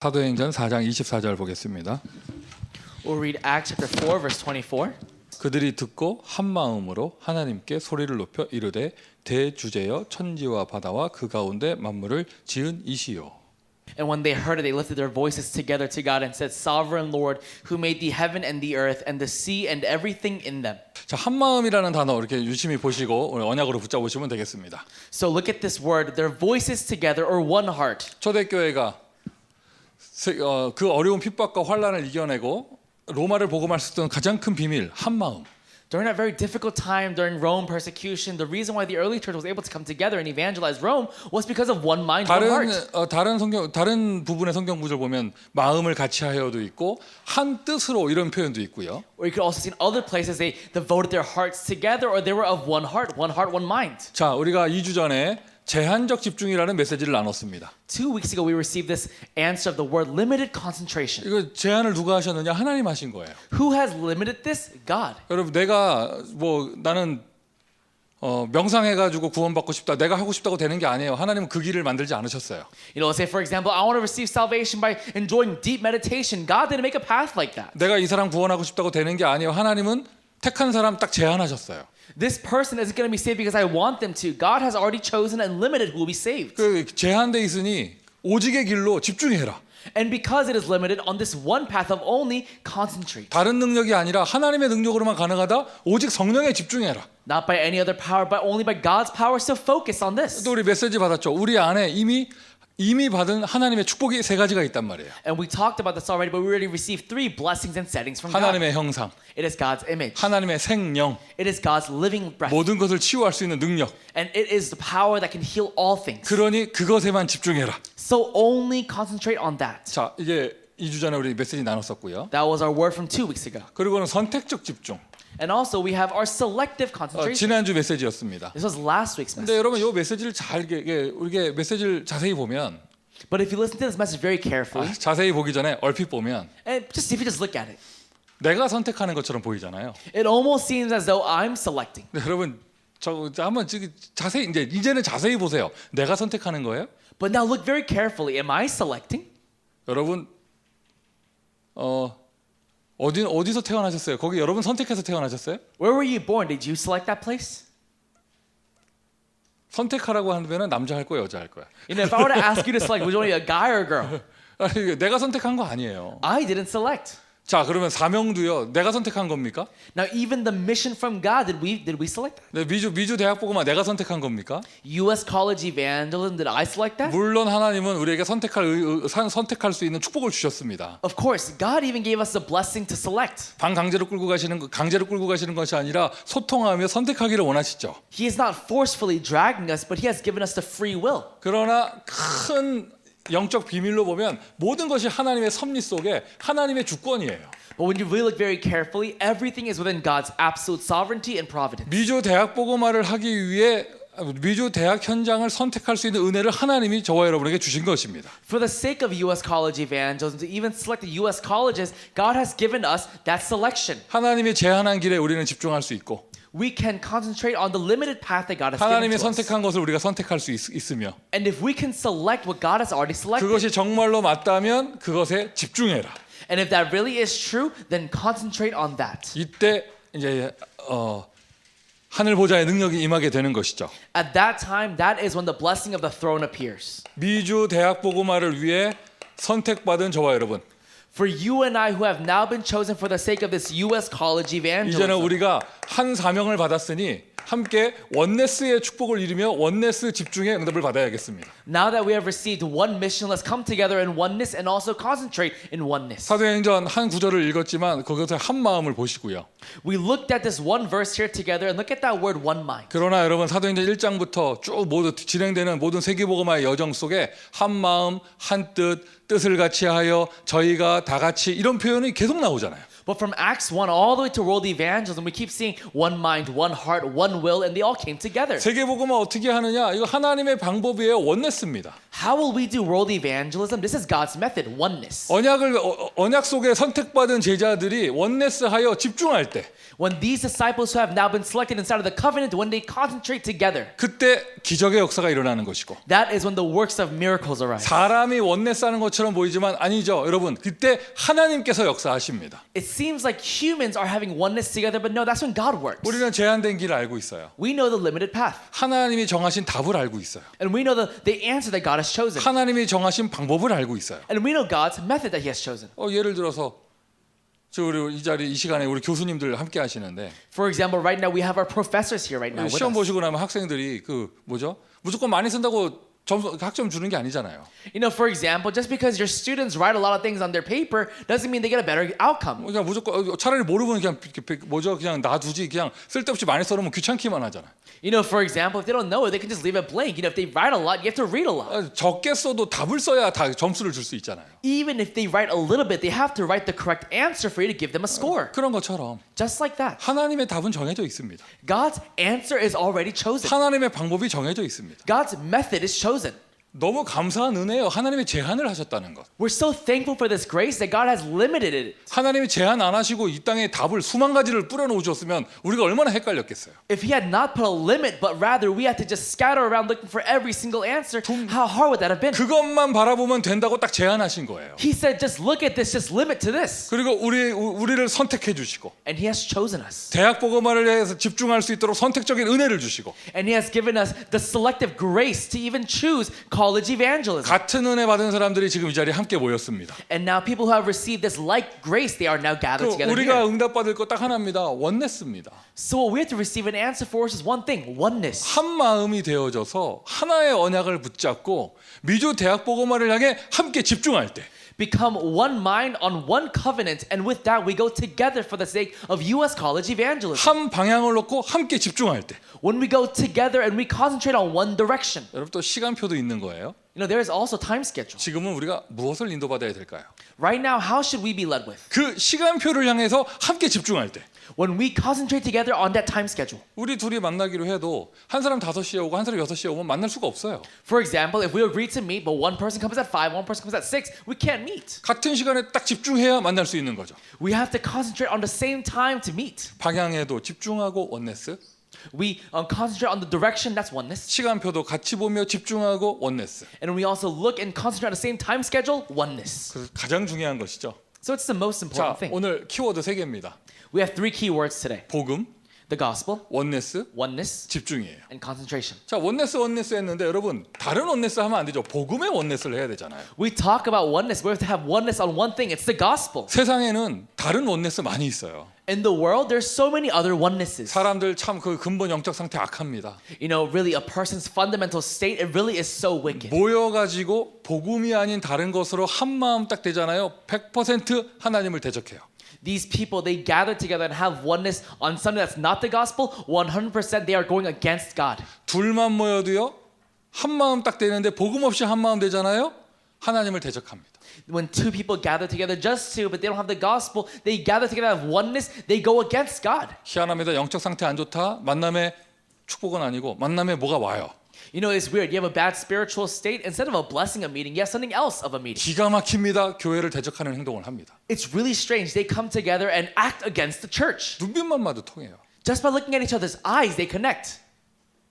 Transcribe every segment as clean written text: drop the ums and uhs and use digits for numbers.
사도행전 4장 24절 보겠습니다. We'll read Acts chapter 4 verse 24. 그들이 듣고 한 마음으로 하나님께 소리를 높여 이르되 대주제여 천지와 바다와 그 가운데 만물을 지은 이시요. And when they heard it, they lifted their voices together to God and said, Sovereign Lord, who made the heaven and the earth and the sea and everything in them. 자, 한 마음이라는 단어 이렇게 유심히 보시고 오늘 언약으로 붙잡으시면 되겠습니다. So look at this word, their voices together or one heart. 초대교회가 그 어려운 핍박과 환란을 이겨내고 로마를 복음할 수 있던 가장 큰 비밀 한 마음. During that very difficult time during Rome persecution, the reason why the early church was able to come together and evangelize Rome was because of one mind, one heart. 다른 부분의 성경 구절 보면 마음을 같이하여도 있고 한 뜻으로 이런 표현도 있고요. Or you could also see in other places they devoted their hearts together or they were of one heart, one mind. 자, 우리가 2주 전에 제한적 집중이라는 메시지를 나눴습니다. 2 weeks ago we received this answer of the word limited concentration. 이거 제한을 누가 하셨느냐? 하나님 하신 거예요. Who has limited this? God. 여러분, 내가 나는 명상해가지고 구원받고 싶다, 내가 하고 싶다고 되는 게 아니에요. 하나님은 그 길을 만들지 않으셨어요. You know, say for example, I want to receive salvation by enjoying deep meditation. God didn't make a path like that. 내가 이 사람 구원하고 싶다고 되는 게 아니에요. 하나님은 택한 사람 딱 제한하셨어요. This person isn't going to be saved because I want them to. God has already chosen and limited who will be saved. 그 제한돼 있으니 오직의 길로 집중해라. And because it is limited on this one path of only concentrate. 다른 능력이 아니라 하나님의 능력으로만 가능하다. 오직 성령에 집중해라. Not by any other power, but only by God's power. So focus on this. 또 우리 메시지 받았죠. 우리 안에 이미 받은 하나님의 축복이 세 가지가 있단 말이에요. And we talked about this already, but we already received 3 blessings and settings from God. 하나님의 형상, It is God's image. 하나님의 생령, It is God's living breath. 모든 것을 치유할 수 있는 능력. And it is the power that can heal all things. 그러니 그것에만 집중해라. So only concentrate on that. 자, 이게 2주 전에 우리 메시지 나눴었고요. That was our word from 2 weeks ago. 그리고는 선택적 집중. And also we have our selective concentration. 지난주 메시지였습니다. This was last week's 근데 message. 여러분 이 메시지를 우리가 메시지를 자세히 보면 But if you listen to this message very carefully, 자세히 보기 전에 얼핏 보면 and just if you just look at it, 내가 선택하는 것처럼 보이잖아요. it almost seems as though I'm selecting. 근데 여러분 저 한번 자세히 이제는 자세히 보세요. 내가 선택하는 거예요? But now look very carefully. Am I selecting? 여러분 어디서 태어나셨어요? 거기 여러분 선택해서 태어나셨어요? Where were you born? Did you select that place? 선택하라고 하면은 남자 할 거야, 여자 할 거야? You know, if I were to ask you to select, would you want to be a guy or a girl? 아니, 내가 선택한 거 아니에요. I didn't select. 자, 그러면 사명도요. 내가 선택한 겁니까? Now, even the mission from God, did we select that? 네, 미주 대학 보고만 내가 선택한 겁니까? U.S. College Evangelism, did I select that? 물론 하나님은 우리에게 선택할 수 있는 축복을 주셨습니다. Of course, God even gave us the blessing to select. 강제로 끌고 가시는 것이 아니라 소통하며 선택하기를 원하시죠. He is not forcefully dragging us, but He has given us the free will. 그러나 큰 영적 비밀로 보면 모든 것이 하나님의 섭리 속에 하나님의 주권이에요. But when you really look very carefully, everything is within God's absolute sovereignty and providence. 미주 대학 복음화를 하기 위해 미주 대학 현장을 선택할 수 있는 은혜를 하나님이 저와 여러분에게 주신 것입니다. For the sake of U.S. college evangelism, to even select the U.S. colleges, God has given us that selection. 하나님의 제한한 길에 우리는 집중할 수 있고 We can concentrate on the limited path that God has given 하나님이 to us. 선택한 것을 우리가 선택할 수 있으며 And if we can select what God has already selected, 그것이 정말로 맞다면 그것에 집중해라. and if that really is true, then concentrate on that. 이때 이제 하늘 보좌의 능력이 임하게 되는 것이죠. At that time, that is when the blessing of the throne appears. 미주 대학 복음화를 위해 선택받은 저와 여러분. For you and I who have now been chosen for the sake of this U.S. college 이제는 evangelism, 우리가 한 사명을 받았으니 함께 원네스의 축복을 이루며 원네스 집중의 응답을 받아야겠습니다. now that we have received one mission, let's come together in oneness and also concentrate in oneness. 사도행전 한 구절을 읽었지만 거기서 한 마음을 보시고요. We looked at this one verse here together and look at that word one mind. 그러나 여러분 사도행전 1장부터 쭉 모두 진행되는 모든 세계복음화의 여정 속에 한 마음, 한 뜻을 같이 하여 저희가 다 같이 이런 표현이 계속 나오잖아요. But from Acts 1 all the way to world evangelism, we keep seeing one mind, one heart, one will, and they all came together. 세계복음화 어떻게 하느냐? 이거 하나님의 방법이에요. 원네스입니다. How will we do world evangelism? This is God's method, oneness. 언약 속에 선택받은 제자들이 원네스하여 집중할 때 When these disciples who have now been selected inside of the covenant, when they concentrate together, 그때 기적의 역사가 일어나는 것이고 that is when the works of miracles arise. 사람이 원네스하는 것처럼 보이지만 아니죠. 여러분 그때 하나님께서 역사하십니다. It seems like humans are having oneness together, but no, that's when God works. 우리는 제한된 길을 알고 있어요. We know the limited path. 하나님이 정하신 답을 알고 있어요. And we know the answer that God has chosen. 하나님이 정하신 방법을 알고 있어요. And we know God's method that He has chosen. 예를 들어서 우리 이 자리 이 시간에 우리 교수님들 함께 하시는데 For example, right now we have our professors here right now with 시험 us. 보시고 나면 학생들이 무조건 많이 쓴다고 학점 주는 게 아니잖아요. You know, for example, just because your students write a lot of things on their paper doesn't mean they get a better outcome. 그냥 무조건 차라리 모르면 그냥 그냥 놔두지 그냥 쓸데없이 많이 써놓으면 귀찮기만 하잖아요. You know, for example, if they don't know it, they can just leave it blank. You know, if they write a lot, you have to read a lot. 적게 써도 답을 써야 다 점수를 줄 수 있잖아요. Even if they write a little bit, they have to write the correct answer for you to give them a score. 그런 것처럼 Just like that. 하나님의 답은 정해져 있습니다. God's answer is already chosen. 하나님의 방법이 정해져 있습니다. God's method is chosen. 너무 감사한 은혜예요. 하나님이 제한을 하셨다는 것. We're so thankful for this grace that God has limited it. 하나님이 제한 안 하시고 이 땅에 답을 수만 가지를 뿌려놓으셨으면 우리가 얼마나 헷갈렸겠어요. If He had not put a limit, but rather we had to just scatter around looking for every single answer, how hard would that have been? 그것만 바라보면 된다고 딱 제한하신 거예요. He said, just look at this, just limit to this. 그리고 우리를 선택해 주시고 And He has chosen us. 대학 복음화를 해서 집중할 수 있도록 선택적인 은혜를 주시고 And He has given us the selective grace to even choose college evangelism. 같은 은혜 받은 사람들이 지금 이 자리에 함께 모였습니다. And now people who have received this like grace, they are now gathered together 우리가 here. 응답받을 거 딱 하나입니다. 원네스입니다. So what we have to receive an answer for is one thing, oneness. 한 마음이 되어져서 하나의 언약을 붙잡고 미주 대학 복음화를 향해 함께 집중할 때 Become one mind on one covenant, and with that we go together for the sake of U.S. college evangelism. 한 방향을 놓고 함께 집중할 때 When we go together and we concentrate on one direction. 여러분 또 시간표도 있는 거예요. You know, there is also time schedule. 지금은 우리가 무엇을 인도받아야 될까요? Right now, how should we be led with? 그 시간표를 향해서 함께 집중할 때 When we concentrate together on that time schedule. 우리 둘이 만나기로 해도 한 사람 5시에 오고 한 사람 6시에 오면 만날 수가 없어요. For example, if we agree to meet, but one person comes at 5, one person comes at 6, we can't meet. 같은 시간에 딱 집중해야 만날 수 있는 거죠. We have to concentrate on the same time to meet. 방향에도 집중하고 원네스, We concentrate on the direction, that's oneness. 시간표도 같이 보며 집중하고 원네스. And we also look and concentrate on the same time schedule, oneness. 그 가장 중요한 것이죠. So it's the most 자, important thing. 오늘 키워드 3개입니다. We have 3 key words today. 복음, The gospel, 원네스, oneness, 집중이에요. and concentration. 자, 원네스 했는데 여러분 다른 원네스 하면 안 되죠. 복음의 원네스를 해야 되잖아요. We talk about oneness. We have to have oneness on one thing. It's the gospel. 세상에는 다른 원네스 많이 있어요. In the world, there's so many other onennesses. 사람들 참 그 근본 영적 상태 악합니다. You know, really, a person's fundamental state, it really is so wicked. 모여가지고 복음이 아닌 다른 것으로 한 마음 딱 되잖아요. 100% 하나님을 대적해요. These people, they gather together and have oneness on something that's not the gospel. 100% they are going against God. 둘만 모여도요. 한 마음 딱 되는데 복음 없이 한 마음 되잖아요. 하나님을 대적합니다. When two people gather together, just two, but they don't have the gospel, they gather together and have oneness, they go against God. 희한합니다. 영적 상태 안 좋다. 만남에 축복은 아니고 만남에 뭐가 와요. You know, it's weird. You have a bad spiritual state. Instead of a blessing a meeting, you have something else of a meeting. 기가 막힙니다. 교회를 대적하는 행동을 합니다. It's really strange. They come together and act against the church. 눈빛만 봐도 통해요. Just by looking at each other's eyes, they connect.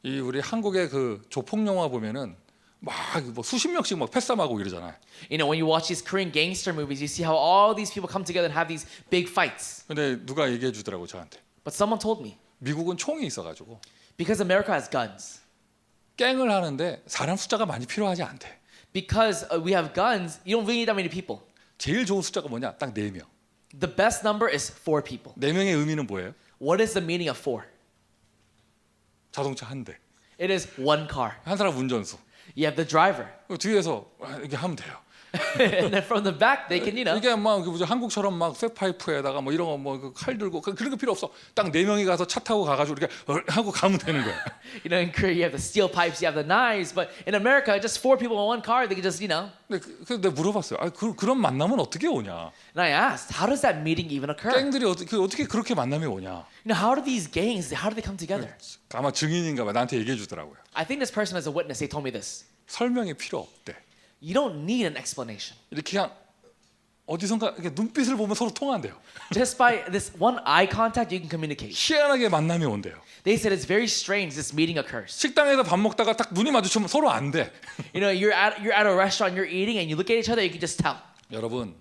이 우리 한국의 그 조폭 영화 보면은 막 뭐 수십 명씩 막 패싸움하고 이러잖아요. You know, when you watch these Korean gangster movies, you see how all these people come together and have these big fights. 근데 누가 얘기해 주더라고 저한테. But someone told me, 미국은 총이 있어가지고 because America has guns, 갱을 하는데 사람 숫자가 많이 필요하지 않대. because we have guns, you don't really need that many people. 제일 좋은 숫자가 뭐냐? 딱 4명. The best number is 4 people. 4명의 의미는 뭐예요? What is the meaning of 4? 자동차 한 대. It is one car. 한 사람 운전수. You have the driver. 뒤에서 이렇게 하면 돼요. And then from the back, they can, you know. 이게 막 한국처럼 막 쇠파이프에다가 뭐 이런 거 뭐 칼 들고 그런 거 필요 없어. 딱 4명이 가서 차 타고 가가지고 이렇게 하고 가면 되는 거야. You know, in Korea, you have the steel pipes, you have the knives. But in America, just 4 people in one car, they can just, you know. 근데 내가 물어봤어요. 그런 만남은 어떻게 오냐? And I asked, how does that meeting even occur? 갱들이 어떻게 그렇게 만남이 오냐? You know, how do these gangs, how do they come together? 아마 증인인가 봐. 나한테 얘기해 주더라고요. I think this person is a witness. They told me this. 설명이 필요 없대. You don't need an explanation. 이렇게 그냥 어디선가 이렇게 눈빛을 보면 서로 통한대요. Just by this one eye contact, you can communicate. 희한하게 만남이 온대요. They said it's very strange this meeting occurs. 식당에서 밥 먹다가 딱 눈이 마주치면 서로 안 돼. You know, you're at a restaurant, you're eating, and you look at each other, you can just tell. 여러분,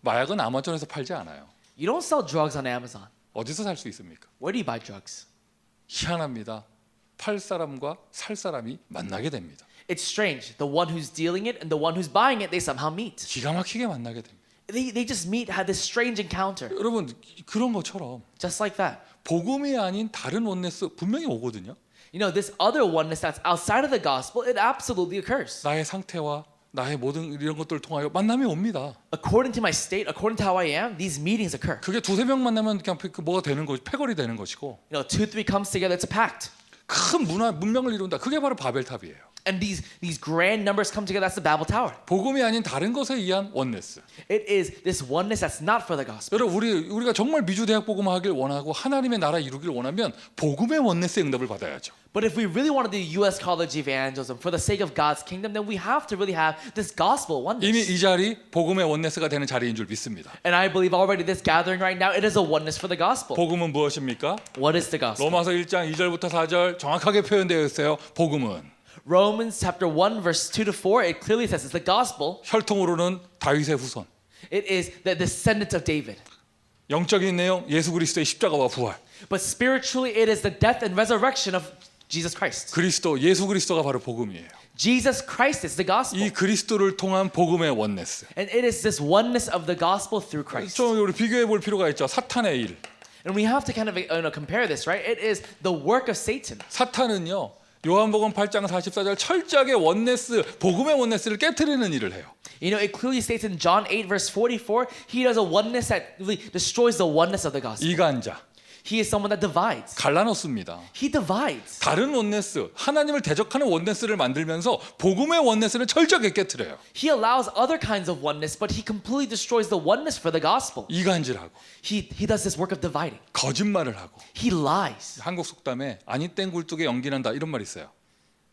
마약은 아마존에서 팔지 않아요. You don't sell drugs on Amazon. 어디서 살 수 있습니까? Where do you buy drugs? 희한합니다. 팔 사람과 살 사람이 만나게 됩니다. It's strange. The one who's dealing it and the one who's buying it, they somehow meet. 기가 막히게 만나게 됩니다. They just meet, have this strange encounter. 여러분, 그런 것처럼 Just like that. 복음이 아닌 다른 원네스 분명히 오거든요. You know, this other oneness that's outside of the gospel, it absolutely occurs. 나의 상태와 나의 모든 이런 것들을 통하여 만남이 옵니다. According to my state, according to how I am, these meetings occur. 그게 두세 명 만나면 그냥 뭐가 되는 거지, 패거리 되는 것이고 You know, 2, 3 comes together, it's a pact. 큰 문명을 이룬다. 그게 바로 바벨탑이에요. And these grand numbers come together, that's the Babel Tower. 복음이 아닌 다른 것에 의한 원네스. It is this oneness that's not for the gospel. 여러분 우리가 정말 미주 대학 복음하길 원하고 하나님의 나라 이루길 원하면 복음의 원네스의 응답을 받아야죠. But if we really want to do U.S. college evangelism for the sake of God's kingdom, then we have to really have this gospel oneness. 이미 이 자리 복음의 원네스가 되는 자리인 줄 믿습니다. And I believe already this gathering right now, it is a oneness for the gospel. 복음은 무엇입니까? What is the gospel? 로마서 1장 2절부터 4절 정확하게 표현되어 있어요. 복음은 Romans chapter 1 verse 2 to 4, it clearly says it's the gospel. 혈통으로는 다윗의 후손. It is the descendants of David. 영적인 내용 예수 그리스도의 십자가와 부활. But spiritually, it is the death and resurrection of Jesus Christ. 그리스도 예수 그리스도가 바로 복음이에요. Jesus Christ is the gospel. 이 그리스도를 통한 복음의 원네스. And it is this oneness of the gospel through Christ. 좀 우리 비교해 볼 필요가 있죠. 사탄의 일. And we have to kind of compare this, right? It is the work of Satan. 사탄은요. 요한복음 8장 44절 철저하게 원네스 복음의 원네스를 깨트리는 일을 해요. You know, it clearly states in John 8 verse 44, he does a oneness that really destroys the oneness of the gospel. 이간자. He is someone that divides. 갈라놓습니다. He divides. 다른 원네스, 하나님을 대적하는 원네스를 만들면서 복음의 원네스를 철저하게 깨트려요. He allows other kinds of oneness, but he completely destroys the oneness for the gospel. 이간질하고 He does this work of dividing. 거짓말을 하고 He lies. 한국 속담에 아니 땡 굴뚝에 연기난다 이런 말이 있어요.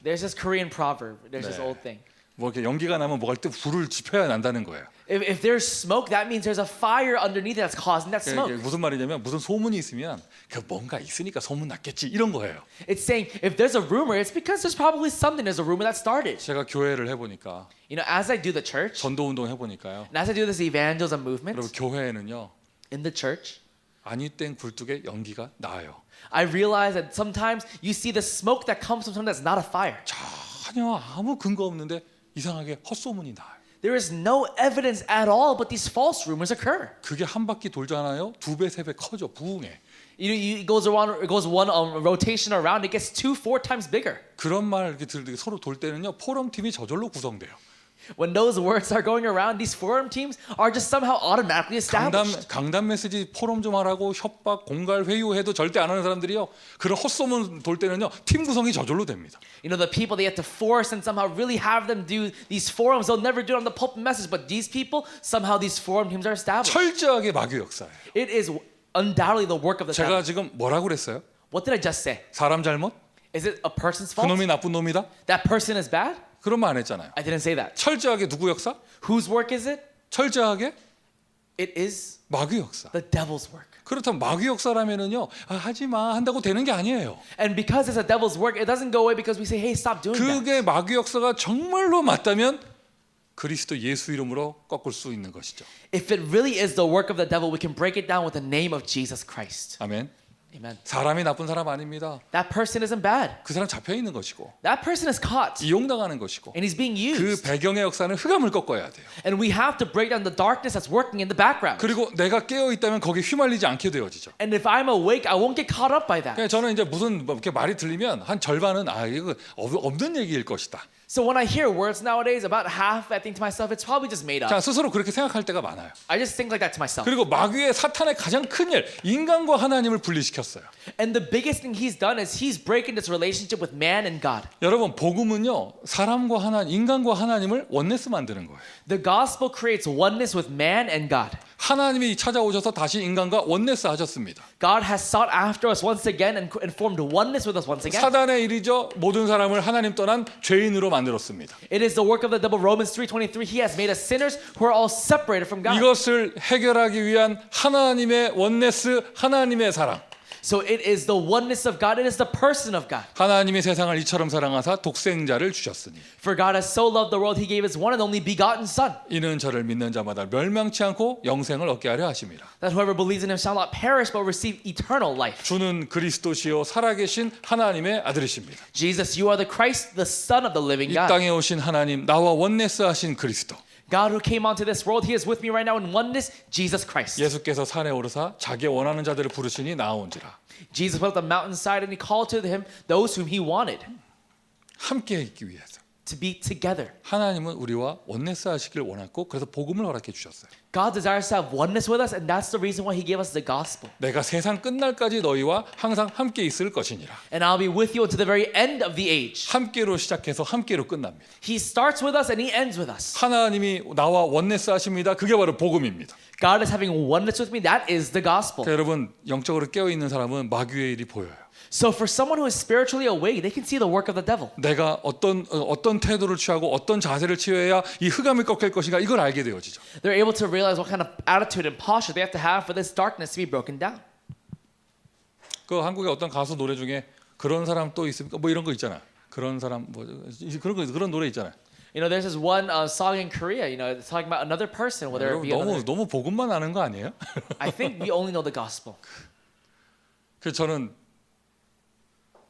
There's this Korean proverb. There's this 네. old thing. 뭐 이렇게 연기가 나면 뭐가 때 불을 지펴야 난다는 거예요. If there's smoke, that means there's a fire underneath it that's causing that 이게 smoke. 무슨 말이냐면 무슨 소문이 있으면 그 뭔가 있으니까 소문 났겠지 이런 거예요. It's saying if there's a rumor, it's because there's probably something. There's a rumor that started. 제가 교회를 해보니까 You know, as I do the church, 전도 운동 해보니까요. and as I do this evangelism movement 여러분 교회에는요 in the church, 아니 땡 굴뚝에 연기가 나요. I realize that sometimes you see the smoke that comes from something that's not a fire. 전혀 아무 근거 없는데 이상하게 헛소문이 나요. There is no evidence at all, but these false rumors occur. 그게 한 바퀴 돌잖아요. 2배, 3배 커져 부흥해. It goes one rotation around. It gets 2, 4 times bigger. 그런 말 이렇게 서로 돌 때는요. 포럼 팀이 저절로 구성돼요. When those words are going around, these forum teams are just somehow automatically established. 강단 메시지 포럼 좀 하라고 협박, 공갈, 회유해도 절대 안 하는 사람들이요. 그런 헛소문 돌 때는요. 팀 구성이 저절로 됩니다. You know, the people they have to force and somehow really have them do these forums. They'll never do it on the pulpit message, but these people, somehow these forum teams are established. 철저하게 마귀 역사예요. It is undoubtedly the work of the 제가 devil. 지금 뭐라고 그랬어요? What did I just say? 사람 잘못? Is it a person's fault? 그놈이 나쁜 놈이다? That person is bad? 그런 말 안 했잖아요. I didn't say that. 철저하게 누구 역사? Whose work is it? 철저하게 It is 마귀 역사. the devil's work. 그렇다면 마귀 역사라면은요. 아, 하지 마 한다고 되는 게 아니에요. And because it's a devil's work, it doesn't go away because we say, hey, stop doing that. 그게 마귀 역사가 정말로 맞다면 그리스도 예수 이름으로 꺾을 수 있는 것이죠. If it really is the work of the devil, we can break it down with the name of Jesus Christ. 아멘. Amen. 사람이 나쁜 사람 아닙니다. That person isn't bad. 그 사람 잡혀 있는 것이고 That person is caught 이용당하는 것이고 and he's being 그 used. 배경의 역사는 흑암을 꺾어야 돼요. And we have to break down the darkness that's working in the background. 그리고 내가 깨어 있다면 거기에 휘말리지 않게 되어지죠. And if I'm awake, I won't get caught up by that. 그러니까 저는 이제 무슨 뭐 이렇게 말이 들리면 한 절반은 아 이거 없는 얘기일 것이다. So when I hear words nowadays, about half I think to myself, it's probably just made 자, up. 스스로 그렇게 생각할 때가 많아요. I just think like that to myself. 그리고 마귀의 사탄의 가장 큰 일, 인간과 하나님을 분리시켰어요. And the biggest thing he's done is he's breaking this relationship with man and God. 여러분, 복음은요, 사람과 인간과 하나님을 원네스 만드는 거예요. The gospel creates oneness with man and God. 하나님이 찾아오셔서 다시 인간과 원네스 하셨습니다. God has sought after us once again and formed oneness with us once again. 사단의 일이죠. 모든 사람을 하나님 떠난 죄인으로 만들었습니다. It is the work of the devil. Romans 3:23. He has made us sinners who are all separated from God. 이것을 해결하기 위한 하나님의 원네스, 하나님의 사랑. So it is the oneness of God. It is the person of God. 하나님이 세상을 이처럼 사랑하사 독생자를 주셨으니 For God has so loved the world, He gave His one and only begotten Son, 이는 저를 믿는 자마다 멸망치 않고 영생을 얻게 하려 하심이라. that whoever believes in Him shall not perish but receive eternal life. 주는 그리스도시요 살아계신 하나님의 아들이십니다. Jesus, you are the Christ, the Son of the living 이 God. 땅에 오신 하나님, 나와 원네스 하신 그리스도. God who came onto this world, He is with me right now in oneness, Jesus Christ. 예수께서 산에 오르사 자기 원하는 자들을 부르시니 나온지라. Jesus went up the mountainside and He called to Him those whom He wanted 함께 있기 위해서. to be together. 하나님은 우리와 원네스 하시길 원했고 그래서 복음을 허락해 주셨어요. God desires to have oneness with us, and that's the reason why He gave us the gospel. 내가 세상 끝날까지 너희와 항상 함께 있을 것이니라. And I'll be with you until the very end of the age. 함께로 시작해서 함께로 끝납니다. He starts with us and He ends with us. 하나님이 나와 원네스 하십니다. 그게 바로 복음입니다. God is having oneness with me. That is the gospel. 그러니까 여러분 영적으로 깨어 있는 사람은 마귀의 일이 보여요. So for someone who is spiritually awake, they can see the work of the devil. 내가 어떤 태도를 취하고 어떤 자세를 취해야 이 흑암을 꺾일 것인가 이걸 알게 되어지죠. They're able to realize what kind of attitude and posture they have to have for this darkness to be broken down. 그 한국의 어떤 가수 노래 중에 그런 사람 또 있습니까? 뭐 이런 거 있잖아. 그런 사람 뭐 그런 노래 있잖아요. You know, there's this one song in Korea. You know, it's talking about another person, whether it be another. 너무 복음만 아는 거 아니에요? I think we only know the gospel. 그 저는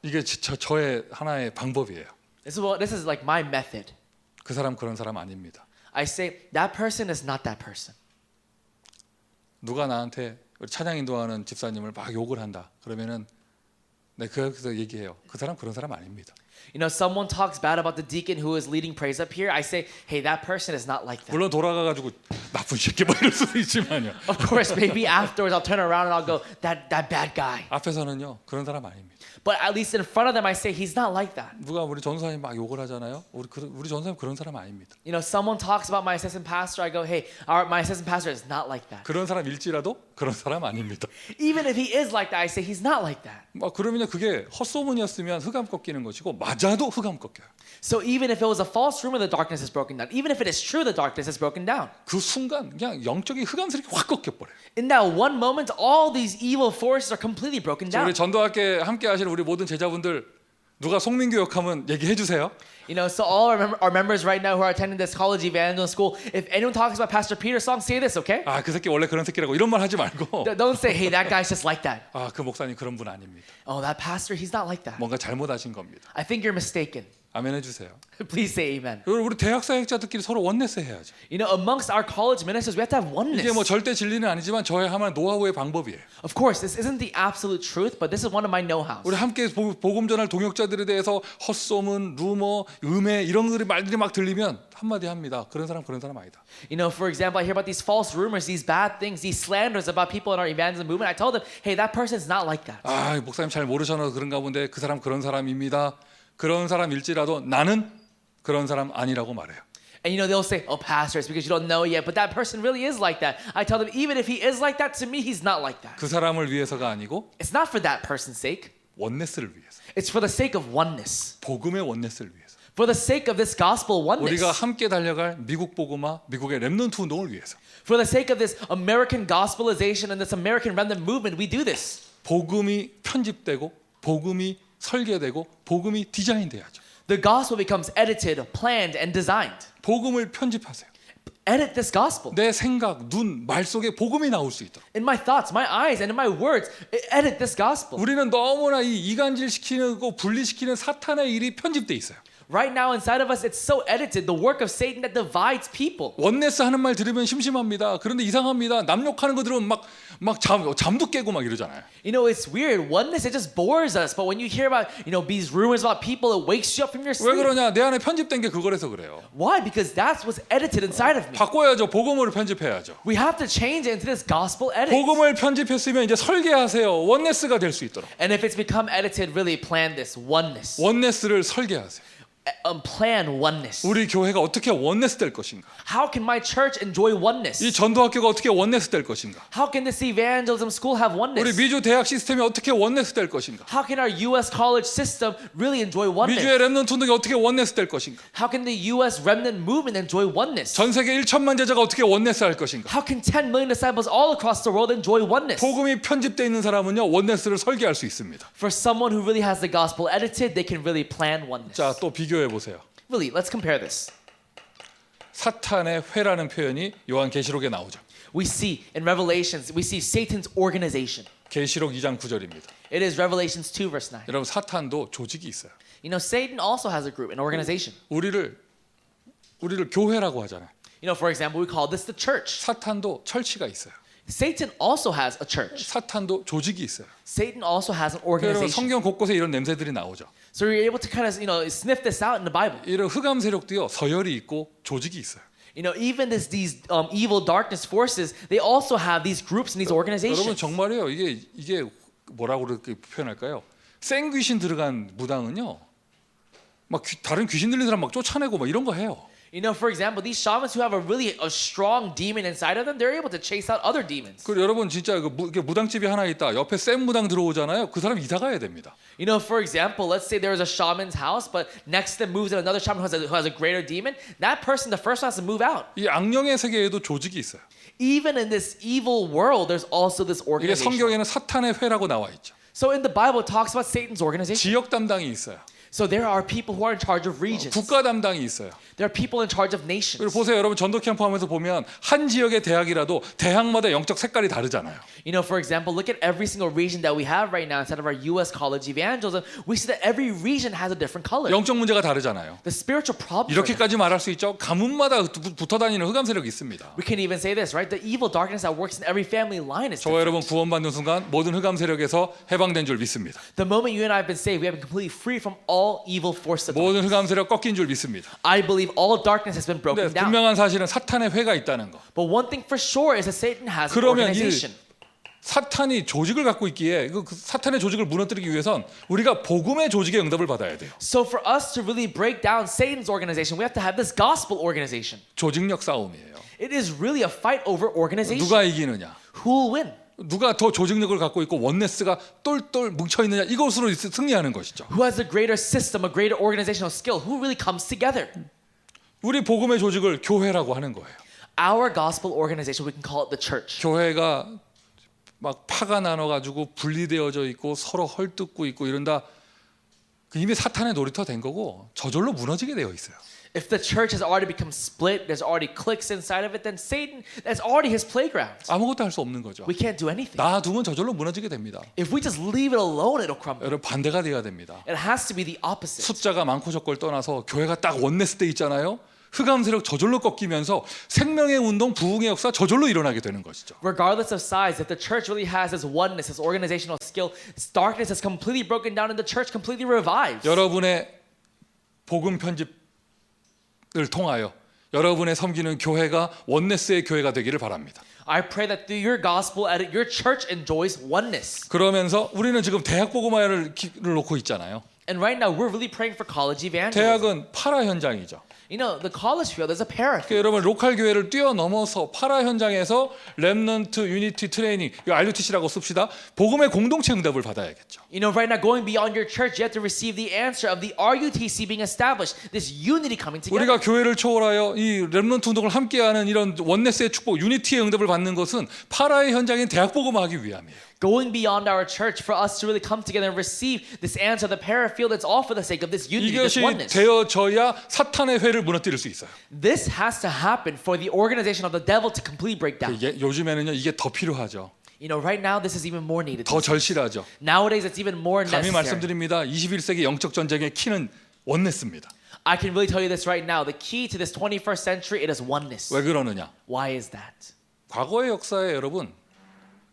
이게 저의 하나의 방법이에요. This is like my method. 그 사람 그런 사람 아닙니다. I say that person is not that person. 누가 나한테 우리 찬양 인도하는 집사님을 막 욕을 한다. 그러면은 내가 그래서 얘기해요. 그 사람 그런 사람 아닙니다. You know, someone talks bad about the deacon who is leading praise up here. I say, hey, that person is not like that. 물론 돌아가가지고 나쁜 새끼 뭐 이럴 수도 있지만요. Of course, maybe afterwards I'll turn around and I'll go, that bad guy. 앞에서는요 그런 사람 아닙니다. But at least in front of them, I say he's not like that. 누가 우리 전사님 막 욕을 하잖아요. 우리 전사님 그런 사람 아닙니다. You know, someone talks about my assistant pastor. I go, hey, my assistant pastor is not like that. 그런 사람일지라도 그런 사람 아닙니다. Even if he is like that, I say he's not like that. 막 그러면요 그게 헛소문이었으면 흑암 꺾이는 것이고 맞아도 흑암 꺾여요. So even if it was a false rumor, the darkness is broken down. Even if it is true, the darkness is broken down. 그 순간 그냥 영적인 흑암들이 확 꺾여 버려요. In that one moment, all these evil forces are completely broken down. 우리 전도학교 함께 하시는 우리 모든 제자분들 누가 송민교 욕하면 얘기해 주세요. You know, so all our members right now who are attending this college evangelism school, if anyone talks about Pastor Peter's song, say this, okay? 아, 그 새끼 원래 그런 새끼라고 이런 말 하지 말고 Don't say, hey, that guy's just like that. 아, 그 목사님 그런 분 아닙니다. Oh, that pastor, he's not like that. 뭔가 잘못하신 겁니다. I think you're mistaken. 아멘 해주세요. Please say amen. 그리고 우리 대학 사역자들끼리 서로 원네스 해야죠. You know, amongst our college ministers, we have to have oneness. 이게 뭐 절대 진리는 아니지만 저의 하나의 노하우의 방법이에요. Of course, this isn't the absolute truth, but this is one of my know-hows. 우리 함께 복음 전할 동역자들에 대해서 헛소문, 루머, 음해 이런 말들이 막 들리면 한마디 합니다. 그런 사람 아니다. You know, for example, I hear about these false rumors, these bad things, these slanders about people in our evangelism movement. I tell them, hey, that person's not like that. 아, 목사님 잘 모르셔서 그런가 본데 그 사람 그런 사람입니다. 그런 사람일지라도 나는 그런 사람 아니라고 말해요. And you know, they'll say, oh, pastor, it's because you don't know yet, but that person really is like that. I tell them, even if he is like that, to me, he's not like that. 그 사람을 위해서가 아니고 It's not for that person's sake. 원네스를 위해서. It's for the sake of oneness. 복음의 원네스를 위해서. For the sake of this gospel oneness. 우리가 함께 달려갈 미국 복음화, 미국의 렘넌트 운동을 위해서. For the sake of this American gospelization and this American remnant movement, we do this. 복음이 편집되고 복음이 설계되고 복음이 디자인돼야죠. The gospel becomes edited, planned, and designed. 복음을 편집하세요. Edit this gospel. 내 생각, 눈, 말 속에 복음이 나올 수 있도록. In my thoughts, my eyes, and in my words, edit this gospel. 우리는 너무나 이 이간질시키는 거 분리시키는 사탄의 일이 편집돼 있어요. Right now inside of us, it's so edited, the work of Satan that divides people. 원네스 하는 말 들으면 심심합니다. 그런데 이상합니다. 남 욕하는 거 들으면 막 잠도 깨고 막 이러잖아요. You know, it's weird. Oneness, it just bores us. But when you hear about, you know, these rumors about people, it wakes you up from your 왜 sleep. 그러냐? 내 안에 편집된 게 그거라서 그래요. Why? Because that's what's edited inside of me. 바꿔야죠. 복음으로 편집해야죠. We have to change it into this gospel edit. 복음을 편집했으면 이제 설계하세요. 원네스가 될 수 있도록. And if it's become edited, really plan this oneness. 원네스를 설계하세요. plan oneness. 우리 교회가 어떻게 원네스 될 것인가? How can my church enjoy oneness? 이 전도학교가 어떻게 원네스 될 것인가? How can this evangelism school have 우리 oneness? 미주 대학 시스템이 어떻게 원네스 될 것인가? How can our U.S. college system really enjoy oneness? 미주의 렘넌트 운동이 어떻게 원네스 될 것인가? How can the U.S. remnant movement enjoy oneness? 전 세계 1천만 제자가 어떻게 원네스 할 것인가? How can 10 million disciples all across the world enjoy oneness? 복음이 편집되어 있는 사람은요 원네스를 설계할 수 있습니다. For someone who really has the gospel edited, they can really plan oneness. 자, 또 비교해 보세요. Really, let's compare this. 사탄의 회라는 표현이 요한계시록에 나오죠. We see in Revelations, we see Satan's organization. 계시록 2장 9절입니다. It is Revelations 2 verse 9. 여러분 사탄도 조직이 있어요. You know, Satan also has a group, an organization. 우리를 교회라고 하잖아요. You know, for example, we call this the church. 사탄도 철치가 있어요. Satan also has a church. 사탄도 조직이 있어요. Satan also has an 여러분 organization. 성경 곳곳에 이런 냄새들이 나오죠. So you're able to kind of, sniff this out in the Bible. 이런 흑암 세력도요 서열이 있고 조직이 있어요. You know, even these evil darkness forces, they also have these groups and these 여러분 organizations. 정말이요 이게 뭐라고 그렇게 표현할까요? 생귀신 들어간 무당은요 막 다른 귀신 들린 사람 막 쫓아내고 막 이런 거 해요. You know, for example, these shamans who have a strong demon inside of them, they're able to chase out other demons. 그리고 여러분 진짜 무당집이 하나 있다. 옆에 센 무당 들어오잖아요. 그 사람 이사 가야 됩니다. You know, for example, let's say there's a shaman's house, but next to them moves in another shaman who has a greater demon. That person, the first one has to move out. 이 악령의 세계에도 조직이 있어요. Even in this evil world, there's also this 이게 organization. 성경에는 사탄의 회라고 나와 있죠. So in the Bible, it talks about Satan's organization. 지역 담당이 있어요. So there are people who are in charge of regions. 국가 담당이 있어요. There are people in charge of nations. 그리고 보세요, 여러분 전도 캠프 하면서 보면 한 지역의 대학이라도 대학마다 영적 색깔이 다르잖아요. You know, for example, look at every single region that we have right now inside of our U.S. college evangelism. We see that every region has a different color. 영적 문제가 다르잖아요. The spiritual problems. 이렇게까지 말할 수 있죠. 가문마다 붙어 다니는 흑암 세력이 있습니다. We can even say this, right? The evil darkness that works in every family line is 저와 different. 여러분 구원받는 순간 모든 흑암 세력에서 해방된 줄 믿습니다. The moment you and I have been saved, we have been completely free from all evil forces. 모든 흑암 세력 꺾인 줄 믿습니다. I believe all darkness has been broken 근데 down. 분명한 사실은 사탄의 회가 있다는 거. But one thing for sure is that Satan has an 그러면 이 organization. 사탄이 조직을 갖고 있기에 그 사탄의 조직을 무너뜨리기 위해선 우리가 복음의 조직의 응답을 받아야 돼요. So for us to really break down Satan's organization, we have to have this gospel organization. 조직력 싸움이에요. It is really a fight over organization. 누가 이기느냐? Who will win? 누가 더 조직력을 갖고 있고 원네스가 똘똘 뭉쳐 있느냐 이것으로 승리하는 것이죠. Who has a greater system, a greater organizational skill? Who really comes together? 우리 복음의 조직을 교회라고 하는 거예요. Our gospel organization, we can call it the church. 교회가 막 파가 나눠가지고 분리되어져 있고 서로 헐뜯고 있고 이런다. 이미 사탄의 놀이터 된 거고 저절로 무너지게 되어 있어요. If the church has already become split, there's already cliques inside of it, then Satan, that's already his playground. 아무것도 할 수 없는 거죠. We can't do anything. 놔두면 저절로 무너지게 됩니다. If we just leave it alone, it'll crumble. 여러분 반대가 돼야 됩니다. It has to be the opposite. 숫자가 많고 적고를 떠나서 교회가 딱 원네스 돼 있잖아요. 흑암 세력 저절로 꺾이면서 생명의 운동, 부흥의 역사 저절로 일어나게 되는 것이죠. Regardless of size, if the church really has this oneness, this organizational skill, this darkness is completely broken down and the church completely revives. 여러분의 복음 편집을 통하여 여러분의 섬기는 교회가 원네스의 교회가 되기를 바랍니다. I pray that through your gospel edit, your church enjoys oneness. 그러면서 우리는 지금 대학 복음화를 놓고 있잖아요. And right now, we're really praying for college evangelism. 대학은 파라 현장이죠. You know, the college field is a para field. 여러분 로컬 교회를 뛰어넘어서 파라 현장에서 렘넌트 유니티 트레이닝, 이거 RUTC라고 씁시다. 복음의 공동체 응답을 받아야겠죠. You know, right now, going beyond your church, you have to receive the answer of the RUTC being established, this unity coming together. 우리가 교회를 초월하여 이 렘넌트 운동을 함께하는 이런 원네스의 축복, 유니티의 응답을 받는 것은 파라의 현장인 대학 복음화하기 위함이에요. Going beyond our church for us to really come together and receive this answer of the para field, it's all for the sake of this unity, this 이것이 oneness. 되어져야 사탄의 회를 무너뜨릴 수 있어요. This has to happen for the organization of the devil to completely break down. 요즘에는요 이게 더 필요하죠. You know, right now this is even more needed. 더 절실하죠. Nowadays it's even more 감히 necessary. 말씀드립니다. 21세기 영적 전쟁의 키는 원네스입니다. I can really tell you this right now. The key to this 21st century, it is oneness. 왜 그러느냐? Why is that? 과거의 역사에 여러분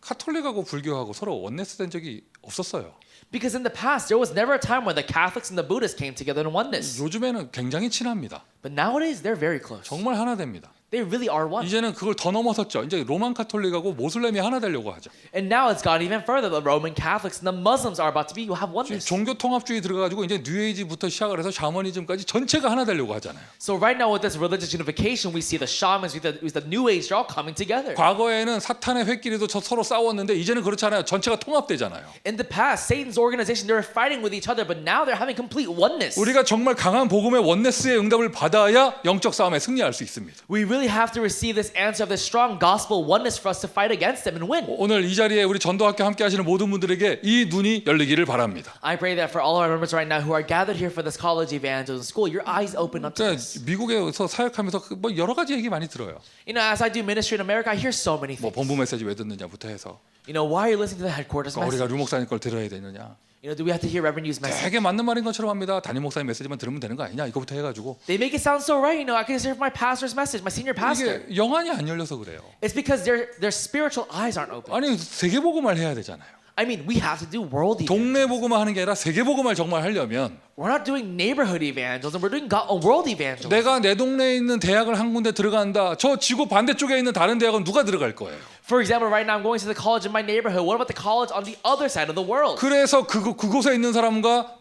카톨릭하고 불교하고 서로 원네스 된 적이 없었어요. Because in the past, there was never a time when the Catholics and the Buddhists came together in oneness. 요즘에는 굉장히 친합니다. But nowadays, they're very close. 정말 하나 됩니다. They really are one. 이제는 그걸 더 넘어섰죠. 이제 로만 카톨릭하고 모슬렘이 하나 되려고 하죠. And now it's gone even further. The Roman Catholics and the Muslims are about to have 지금 oneness. 종교 통합주의 들어가가지고 이제 뉴에이지부터 시작을 해서 샤머니즘까지 전체가 하나 되려고 하잖아요. So right now with this religious unification, we see the shamans, with the New Age, they're all coming together. 과거에는 사탄의 회끼리도 서로 싸웠는데 이제는 그렇지 않아요. 전체가 통합되잖아요. In the past, Satan's organization, they were fighting with each other, but now they're having complete oneness. 우리가 정말 강한 복음의 원네스의 응답을 받아야 영적 싸움에 승리할 수 있습니다. We really have to receive this answer of this strong gospel oneness for us to fight against them and win. 오늘 이 자리에 우리 전도학교 함께 하시는 모든 분들에게 이 눈이 열리기를 바랍니다. I pray that for all our members right now who are gathered here for this college evangelism school, your eyes open up to this. 미국에서 사역하면서 뭐 여러 가지 얘기 많이 들어요. You know, as I do ministry in America, I hear so many 뭐 things. 본부 메시지 왜 듣느냐부터 해서 You know, why are you listening to the headquarters message? 우리가 류 목사님 걸 들어야 되느냐. You know, do we have to hear Reverend Yu's message? 되게 맞는 말인 것처럼 합니다. 담임 목사님 메시지만 들으면 되는 거 아니냐 이거부터 해가지고 They make it sound so right. You know, I can just hear my pastor's message, my senior pastor. 이게 영안이 안 열려서 그래요. It's because their spiritual eyes aren't open. 아니 세계복음을 해야 되잖아요. I mean, we have to do world evangelism. 동네 복음을 하는 게 아니라 세계복음을 정말 하려면 We're not doing neighborhood evangelism. We're doing world evangelism. 내가 내 동네에 있는 대학을 한 군데 들어간다. 저 지구 반대쪽에 있는 다른 대학은 누가 들어갈 거예요? For example, right now I'm going to the college in my neighborhood. What about the college on the other side of the world? 그래서 그곳에 있는 사람과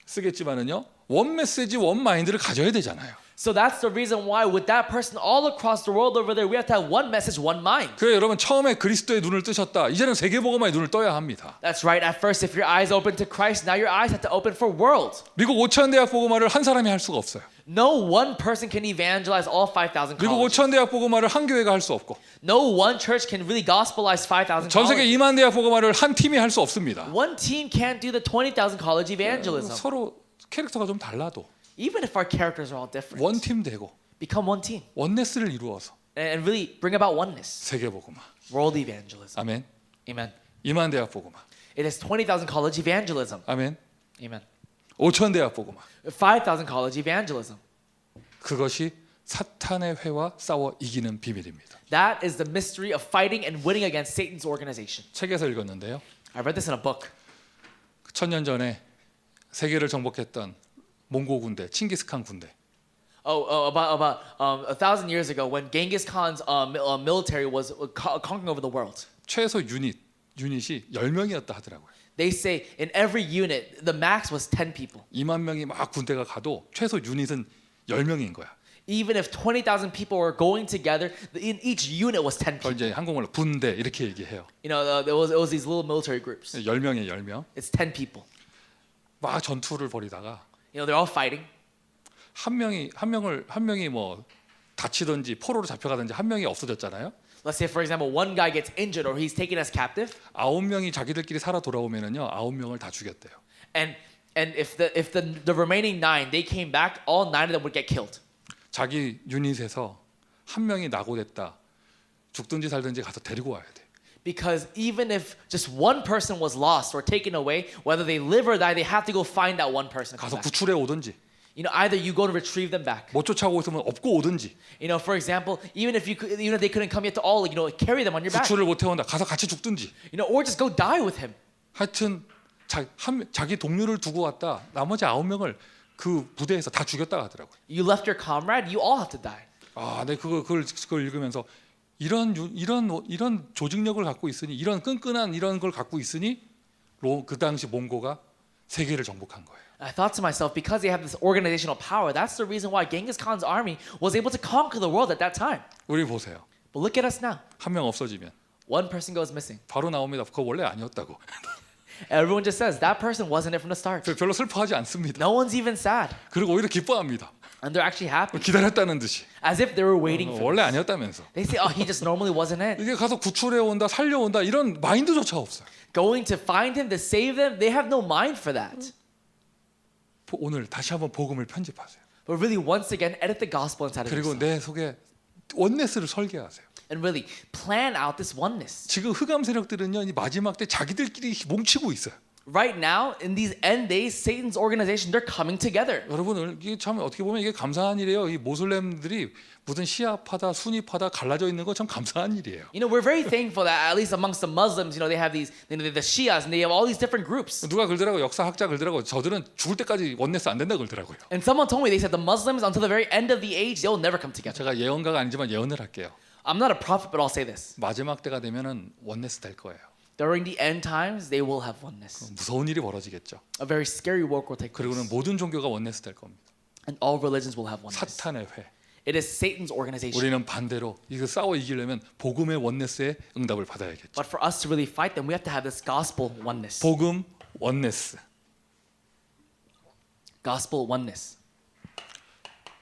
쓰겠지만은요 원 메시지 원 마인드를 가져야 되잖아요. So that's the reason why with that person all across the world over there, we have to have one message, one mind. 그래 여러분 처음에 그리스도의 눈을 뜨셨다. 이제는 세계복음의 눈을 떠야 합니다. That's right. At first, if your eyes open to Christ, now your eyes have to open for world. 미국 5천 대학 복음화를 한 사람이 할 수가 없어요. No one person can evangelize all 5,000 미국 colleges. 5천 대학 복음화를 한 교회가 할 수 없고 No one church can really gospelize 5,000 전 세계 colleges. 2만 대학 복음화를 한 팀이 할 수 없습니다. One team can't do the 20,000 college evangelism. 서로 캐릭터가 좀 달라도 Even if our characters are all different. 원 팀 되고 Become one team 원네스를 이루어서 and really bring about oneness. 세계복음화. World evangelism. 아멘. Amen. 2만 대학 복음화. It is 20,000 college evangelism. 아멘. Amen. 5천 대학 복음화. 5,000 college evangelism. 그것이 사탄의 회와 싸워 이기는 비밀입니다. That is the mystery of fighting and winning against Satan's organization. 책에서 읽었는데요. I read this in a book. 1000년 전에 세계를 정복했던 몽고 군대, 칭기스칸 군대. About 1,000 years ago, when Genghis Khan's military was conquering over the world, 최소 유닛이 10명이었다 하더라고요. they say in every unit the max was 10 people. 2만 명이 막 군대가 가도 최소 유닛은 10명인 거야. Even if 20,000 people were going together, in each unit was 10 그걸 people. 이제 한국말로 분대 이렇게 얘기해요. You know, it was these little military groups. 10명에 10명. It's 10 people. 막 전투를 벌이다가 You know, they're all fighting. 한 명이 뭐 다치든지 포로로 잡혀가든지 한 명이 없어졌잖아요. Let's say, for example, one guy gets injured or he's taken as captive, 9명이 자기들끼리 살아 돌아오면은요 9명을 다 죽였대요. and if the remaining 9 they came back, all 9 of them would get killed. 자기 유닛에서 한 명이 낙오됐다. 죽든지 살든지 가서 데리고 와야 돼. Because even if just one person was lost or taken away, whether they live or die, they have to go find that one person. 가서 구출해 오든지 You know, either you go to retrieve them back. 못 쫓아오고 있으면 업고 오든지 You know, for example, even if they couldn't come yet to all, you know, carry them on your back. 구출을 못 해온다. 가서 같이 죽든지. You know, or just go die with him. 하여튼 자기 동료를 두고 왔다. 나머지 9명을 그 부대에서 다 죽였다 하더라고요. You left your comrade, you all have to die. 아, 네 그걸 읽으면서 이런 조직력을 갖고 있으니 이런 끈끈한 이런 걸 갖고 있으니 그 당시 몽고가 세계를 정복한 거예요. I thought to myself, because they have this organizational power, that's the reason why Genghis Khan's army was able to conquer the world at that time. 우리 보세요. But look at us now. 한 명 없어지면 One person goes missing. 바로 나옵니다. 그거 원래 아니었다고. Everyone just says that person wasn't it from the start. 별로 슬퍼하지 않습니다. No one's even sad. 그리고 오히려 기뻐합니다. And they're actually happy. 기다렸다는 듯이. As if they were waiting for 원래 this. 아니었다면서. They say, oh, he just normally wasn't it. 이게 가서 구출해 온다, 살려온다 이런 마인드조차 없어요. Going to find him, to save them, they have no mind for that. 오늘 다시 한번 복음을 편집하세요. But really, once again, edit the gospel inside of 그리고 yourself. 내 속에 원네스를 설계하세요. And really, plan out this oneness. 지금 흑암 세력들은요, 이 마지막 때 자기들끼리 뭉치고 있어요. Right now, in these end days, Satan's organization, they're coming together. 여러분 이게 참 어떻게 보면 이게 감사한 일이에요. 이 모슬렘들이 무슨 시아파다 순위파다 갈라져 있는 거 참 감사한 일이에요. You know, we're very thankful that at least amongst the Muslims, you know, they have these, the Shias, and they have all these different groups. 누가 그러더라고 역사학자 그러더라고 저들은 죽을 때까지 원네스 안 된다 그러더라고요. And someone told me, they said the Muslims, until the very end of the age, they'll never come together. 제가 예언가가 아니지만 예언을 할게요. I'm not a prophet, but I'll say this. 마지막 때가 되면은 원네스 될 거예요. During the end times, they will have oneness. 무서운 일이 벌어지겠죠. A very scary work will take 그리고는 place. 모든 종교가 원네스 될 겁니다. And all religions will have oneness. 사탄의 회. It is Satan's organization. 우리는 반대로 이거 싸워 이기려면 복음의 원네스의 응답을 받아야겠죠. But for us to really fight them, we have to have this gospel oneness. 복음 원네스. Gospel oneness.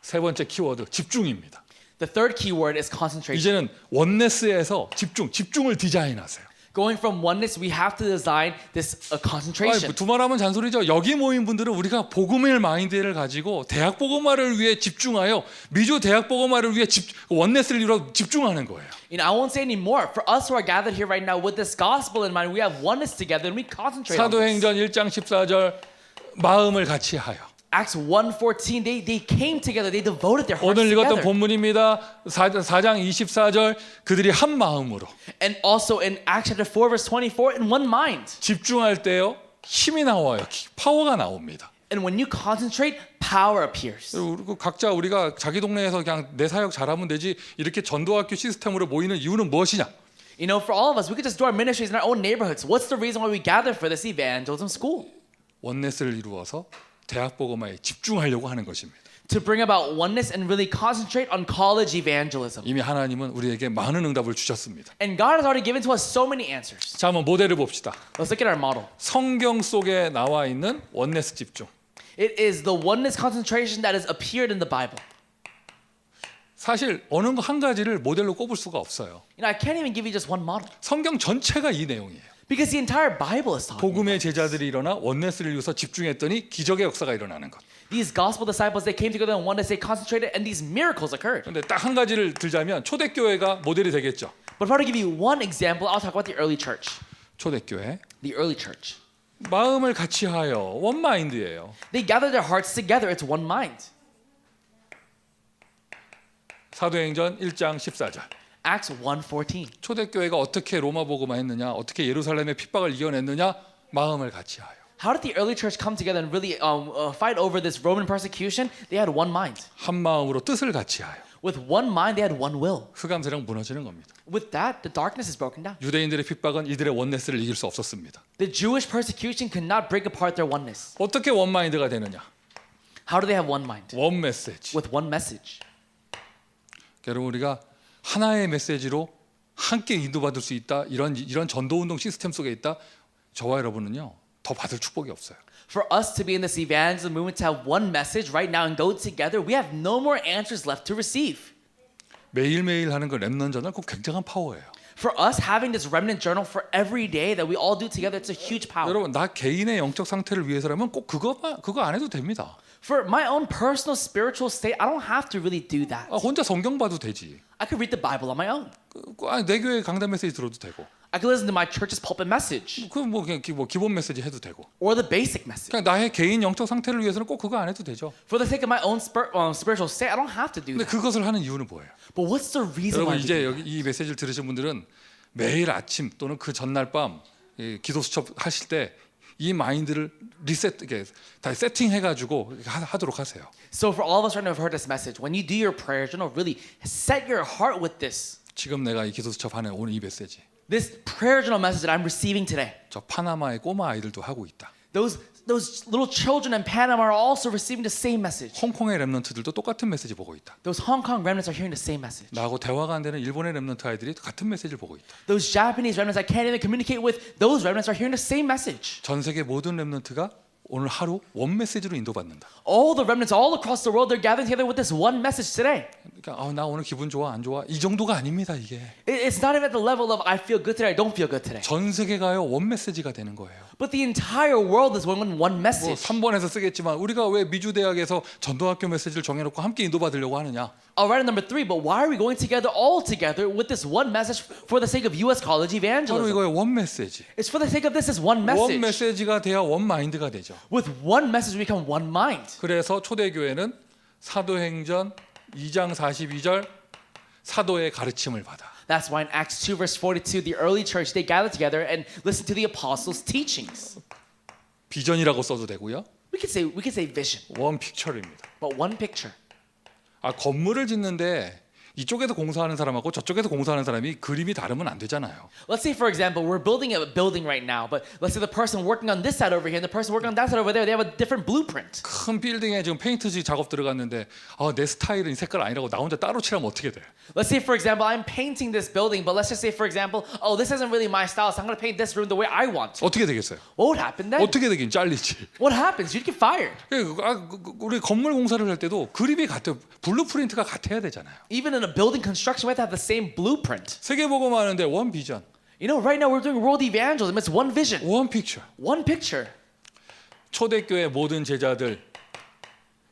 세 번째 키워드 집중입니다. The third keyword is concentration. 이제는 원네스에서 집중을 디자인하세요. Going from oneness, we have to design this concentration. 두말하면 잔소리죠. 여기 모인 분들은 우리가 복음의 마인드를 가지고 대학 복음화를 위해 집중하여 미주 대학 복음화를 위해 원네스를 이루어 집중하는 거예요. You know, I won't say any more. For us who are gathered here right now with this gospel in mind, we have oneness together and we concentrate on this. 사도행전 1장 14절 마음을 같이 하여. Acts 1:14, they came together. They devoted their hearts 오늘 읽었던 together. 본문입니다. 4장 24절 그들이 한 마음으로. And also in Acts chapter 4 verse 24, in one mind. 집중할 때요 힘이 나와요. 파워가 나옵니다. And when you concentrate, power appears. 각자 우리가 자기 동네에서 그냥 내 사역 잘하면 되지 이렇게 전도학교 시스템으로 모이는 이유는 무엇이냐? You know, for all of us, we could just do our ministries in our own neighborhoods. What's the reason why we gather for this evangelism school? 원네스를 이루어서 대학 복음화에 집중하려고 하는 것입니다. To bring about oneness and really concentrate on college evangelism. 이미 하나님은 우리에게 많은 응답을 주셨습니다. And God has already given to us so many answers. 자, 한번 모델을 봅시다. Let's look at our model. 성경 속에 나와 있는 원네스 집중. It is the oneness concentration that has appeared in the Bible. 사실 어느 한 가지를 모델로 꼽을 수가 없어요. You know, I can't even give you just one model. 성경 전체가 이 내용이에요. Because the entire Bible is talking. 복음의 제자들이 일어나 원네스를 위해서 집중했더니 기적의 역사가 일어나는 것. These gospel disciples, they came together in oneness, they concentrated, and these miracles occurred. 그런데 딱 한 가지를 들자면 초대교회가 모델이 되겠죠. But if I were to give you one example, I'll talk about the early church. 초대교회 The early church. 마음을 같이 하여 원마인드예요. They gathered their hearts together. It's one mind. 사도행전 1장 14절. Acts 1:14. 초대교회가 어떻게 로마 복음화 했느냐, 어떻게 예루살렘의 핍박을 이겨냈느냐, 마음을 같이 하여. How did the early church come together and really fight over this Roman persecution? They had one mind. 한 마음으로 뜻을 같이 하여. With one mind, they had one will. 흑암세력 무너지는 겁니다. With that, the darkness is broken down. 유대인들의 핍박은 이들의 원네스를 이길 수 없었습니다. The Jewish persecution could not break apart their oneness. 어떻게 원마인드가 되느냐? How do they have one mind? 원 메시지. With one message. 여러분 우리가 하나의 메시지로 함께 인도받을 수 있다. 이런 전도운동 시스템 속에 있다. 저와 여러분은요. 더 받을 축복이 없어요. For us to be in this evangelism movement, to have one message right now and go together, we have no more answers left to receive. 매일매일 하는 그 렘넌트 저널 그 굉장한 파워예요. For us, having this remnant journal for every day that we all do together, it's a huge power. 여러분 나 개인의 영적 상태를 위해서라면 꼭 그거 안 해도 됩니다. For my own personal spiritual state, I don't have to really do that. 혼자 성경 봐도 되지. I could read the Bible on my own. 내 교회 강단 메시지 들어도 되고. I could listen to my church's pulpit message 그뭐 그냥 기본 메시지 해도 되고. or the basic message. 그냥 나의 개인 영적 상태를 위해서는 꼭 그거 안 해도 되죠. For the sake of my own spiritual state, I don't have to do 근데 that. 그것을 하는 이유는 뭐예요? But what's the reason 여러분 why? 이제 여기 이 메시지를 들으신 분들은 매일 아침 또는 그 전날 밤 기도 수첩 하실 때 이 마인드를 다 세팅해가지고 하도록 하세요. So for all of us right now who've heard this message, when you do your prayer journal, really set your heart with this. 지금 내가 이 기도 수첩 하는 오늘 이 메시지. This prayer journal message that I'm receiving today. 저 파나마의 꼬마 아이들도 하고 있다. Those little children in Panama are also receiving the same message. 홍콩의 렘넌트들도 똑같은 메시지 보고 있다. Those Hong Kong remnants are hearing the same message. 나하고 대화가 안 되는 일본의 렘넌트 아이들이 같은 메시지를 보고 있다. Those Japanese remnants I can't even communicate with, those remnants are hearing the same message. 전 세계 모든 렘넌트가 오늘 하루 원 메시지로 인도받는다. All the remnants all across the world, they're gathering together with this one message today. 그러니까 나 오늘 기분 좋아 안 좋아 이 정도가 아닙니다 이게. It's not even at the level of I feel good today, I don't feel good today. 전 세계가요 원 메시지가 되는 거예요. But the entire world is going on one 뭐 message. 3번에서 쓰겠지만 우리가 왜 미주 대학에서 전도학교 메시지를 정해놓고 함께 인도받으려고 하느냐? Alright, number 3, but why are we going together all together with this one message for the sake of U.S. college 바로 evangelism? 이거의 원 메시지. It's for the sake of this is one 원 message. 메시지가 돼야 원 마인드가 되죠. With one message, we become one mind. 그래서 초대교회는 사도행전 2장 42절 사도의 가르침을 받아. That's why in Acts 2 verse 42, the early church, they gathered together and listened to the apostles' teachings. 비전이라고 써도 되고요. We could say vision, 원 픽처입니다. but one picture. 아, 건물을 짓는데 이쪽에서 공사하는 사람하고 저쪽에서 공사하는 사람이 그림이 다르면 안 되잖아요. Let's say, for example, we're building a building right now, but let's say the person working on this side over here and the person working on that side over there, they have a different blueprint. 큰 빌딩에 지금 페인트 작업 들어갔는데 내 스타일은 이 색깔 아니라고 나 혼자 따로 칠하면 어떻게 돼? Let's say, for example, I'm painting this building, but let's just say, for example, oh, this isn't really my style, so I'm going to paint this room the way I want to. 어떻게 되겠어요? What would happen then? 어떻게 되긴 잘리지. What happens? You'd get fired. 우리 건물 공사를 할 때도 그림이 같아, 블루프린트가 같아야 되잖아요. Even in a building construction, we have to have the same blueprint. 세계복음 하는데 원 비전, You know, right now we're doing world evangelism. It's one vision, 원 픽처. one picture. 초대교회 모든 제자들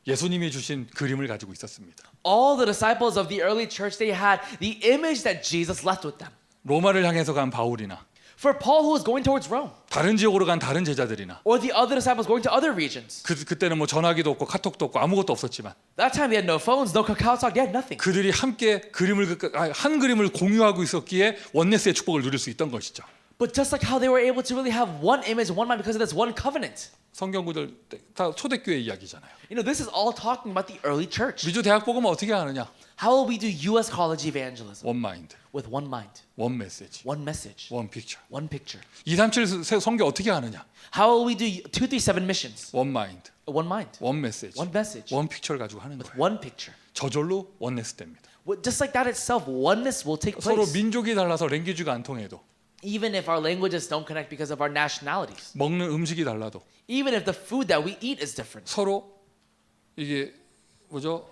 예수님이 주신 그림을 가지고 있었습니다. All the disciples of the early church, they had the image that Jesus left with them. 로마를 향해서 간 바울이나 For Paul, who was going towards Rome, 다른 지역으로 간 다른 제자들이나 or the other disciples going to other regions. 그때는 뭐 전화기도 없고 카톡도 없고 아무것도 없었지만 That time they had no phones, no Kakao Talk, they had nothing. 그들이 함께 한 그림을 공유하고 있었기에 원네스의 축복을 누릴 수 있던 것이죠. But just like how they were able to really have one image, one mind because of this one covenant. 성경구들 다 초대교회 이야기잖아요. You know, this is all talking about the early church. 미주 대학 복음은 어떻게 하느냐? How will we do U.S. college evangelism? 원 마인드, With one mind, 원 메시지, one message, 원 픽처. one picture. 237 성교 어떻게 하느냐? How will we do 237 missions? 원 마인드, One mind, 원 메시지, one message, 원 픽처를 가지고 하는 거예요. one picture. 저절로 원네스 됩니다. Just like that itself, oneness will take 서로 place. 민족이 달라서 랭귀지가 안 통해도, Even if our languages don't connect because of our nationalities. 먹는 음식이 달라도 Even if the food that we eat is different. 서로 이게 뭐죠?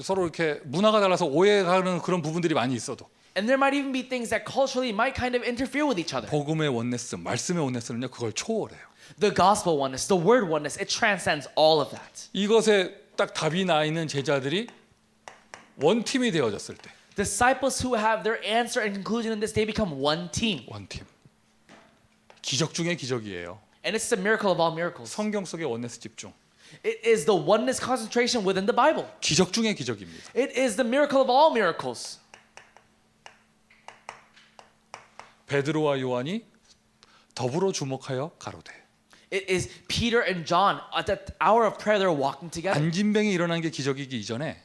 서로 이렇게 문화가 달라서 오해가는 그런 부분들이 많이 있어도 And there might even be things that culturally might kind of interfere with each other. 복음의 원네스, 말씀의 원네스는요 그걸 초월해요. The gospel oneness, the word oneness, it transcends all of that. 이것에 딱 답이 나 있는 제자들이 원팀이 되어졌을 때 Disciples who have their answer and conclusion in this, they become one team. 원팀. 기적 중의 기적이에요. And it's the miracle of all miracles. 성경 속의 원네스 집중. It is the oneness concentration within the Bible. 기적 중의 기적입니다. It is the miracle of all miracles. 베드로와 요한이 더불어 주목하여 가로되. It is Peter and John at the hour of prayer, they're walking together. 안진뱅이 일어난 게 기적이기 이전에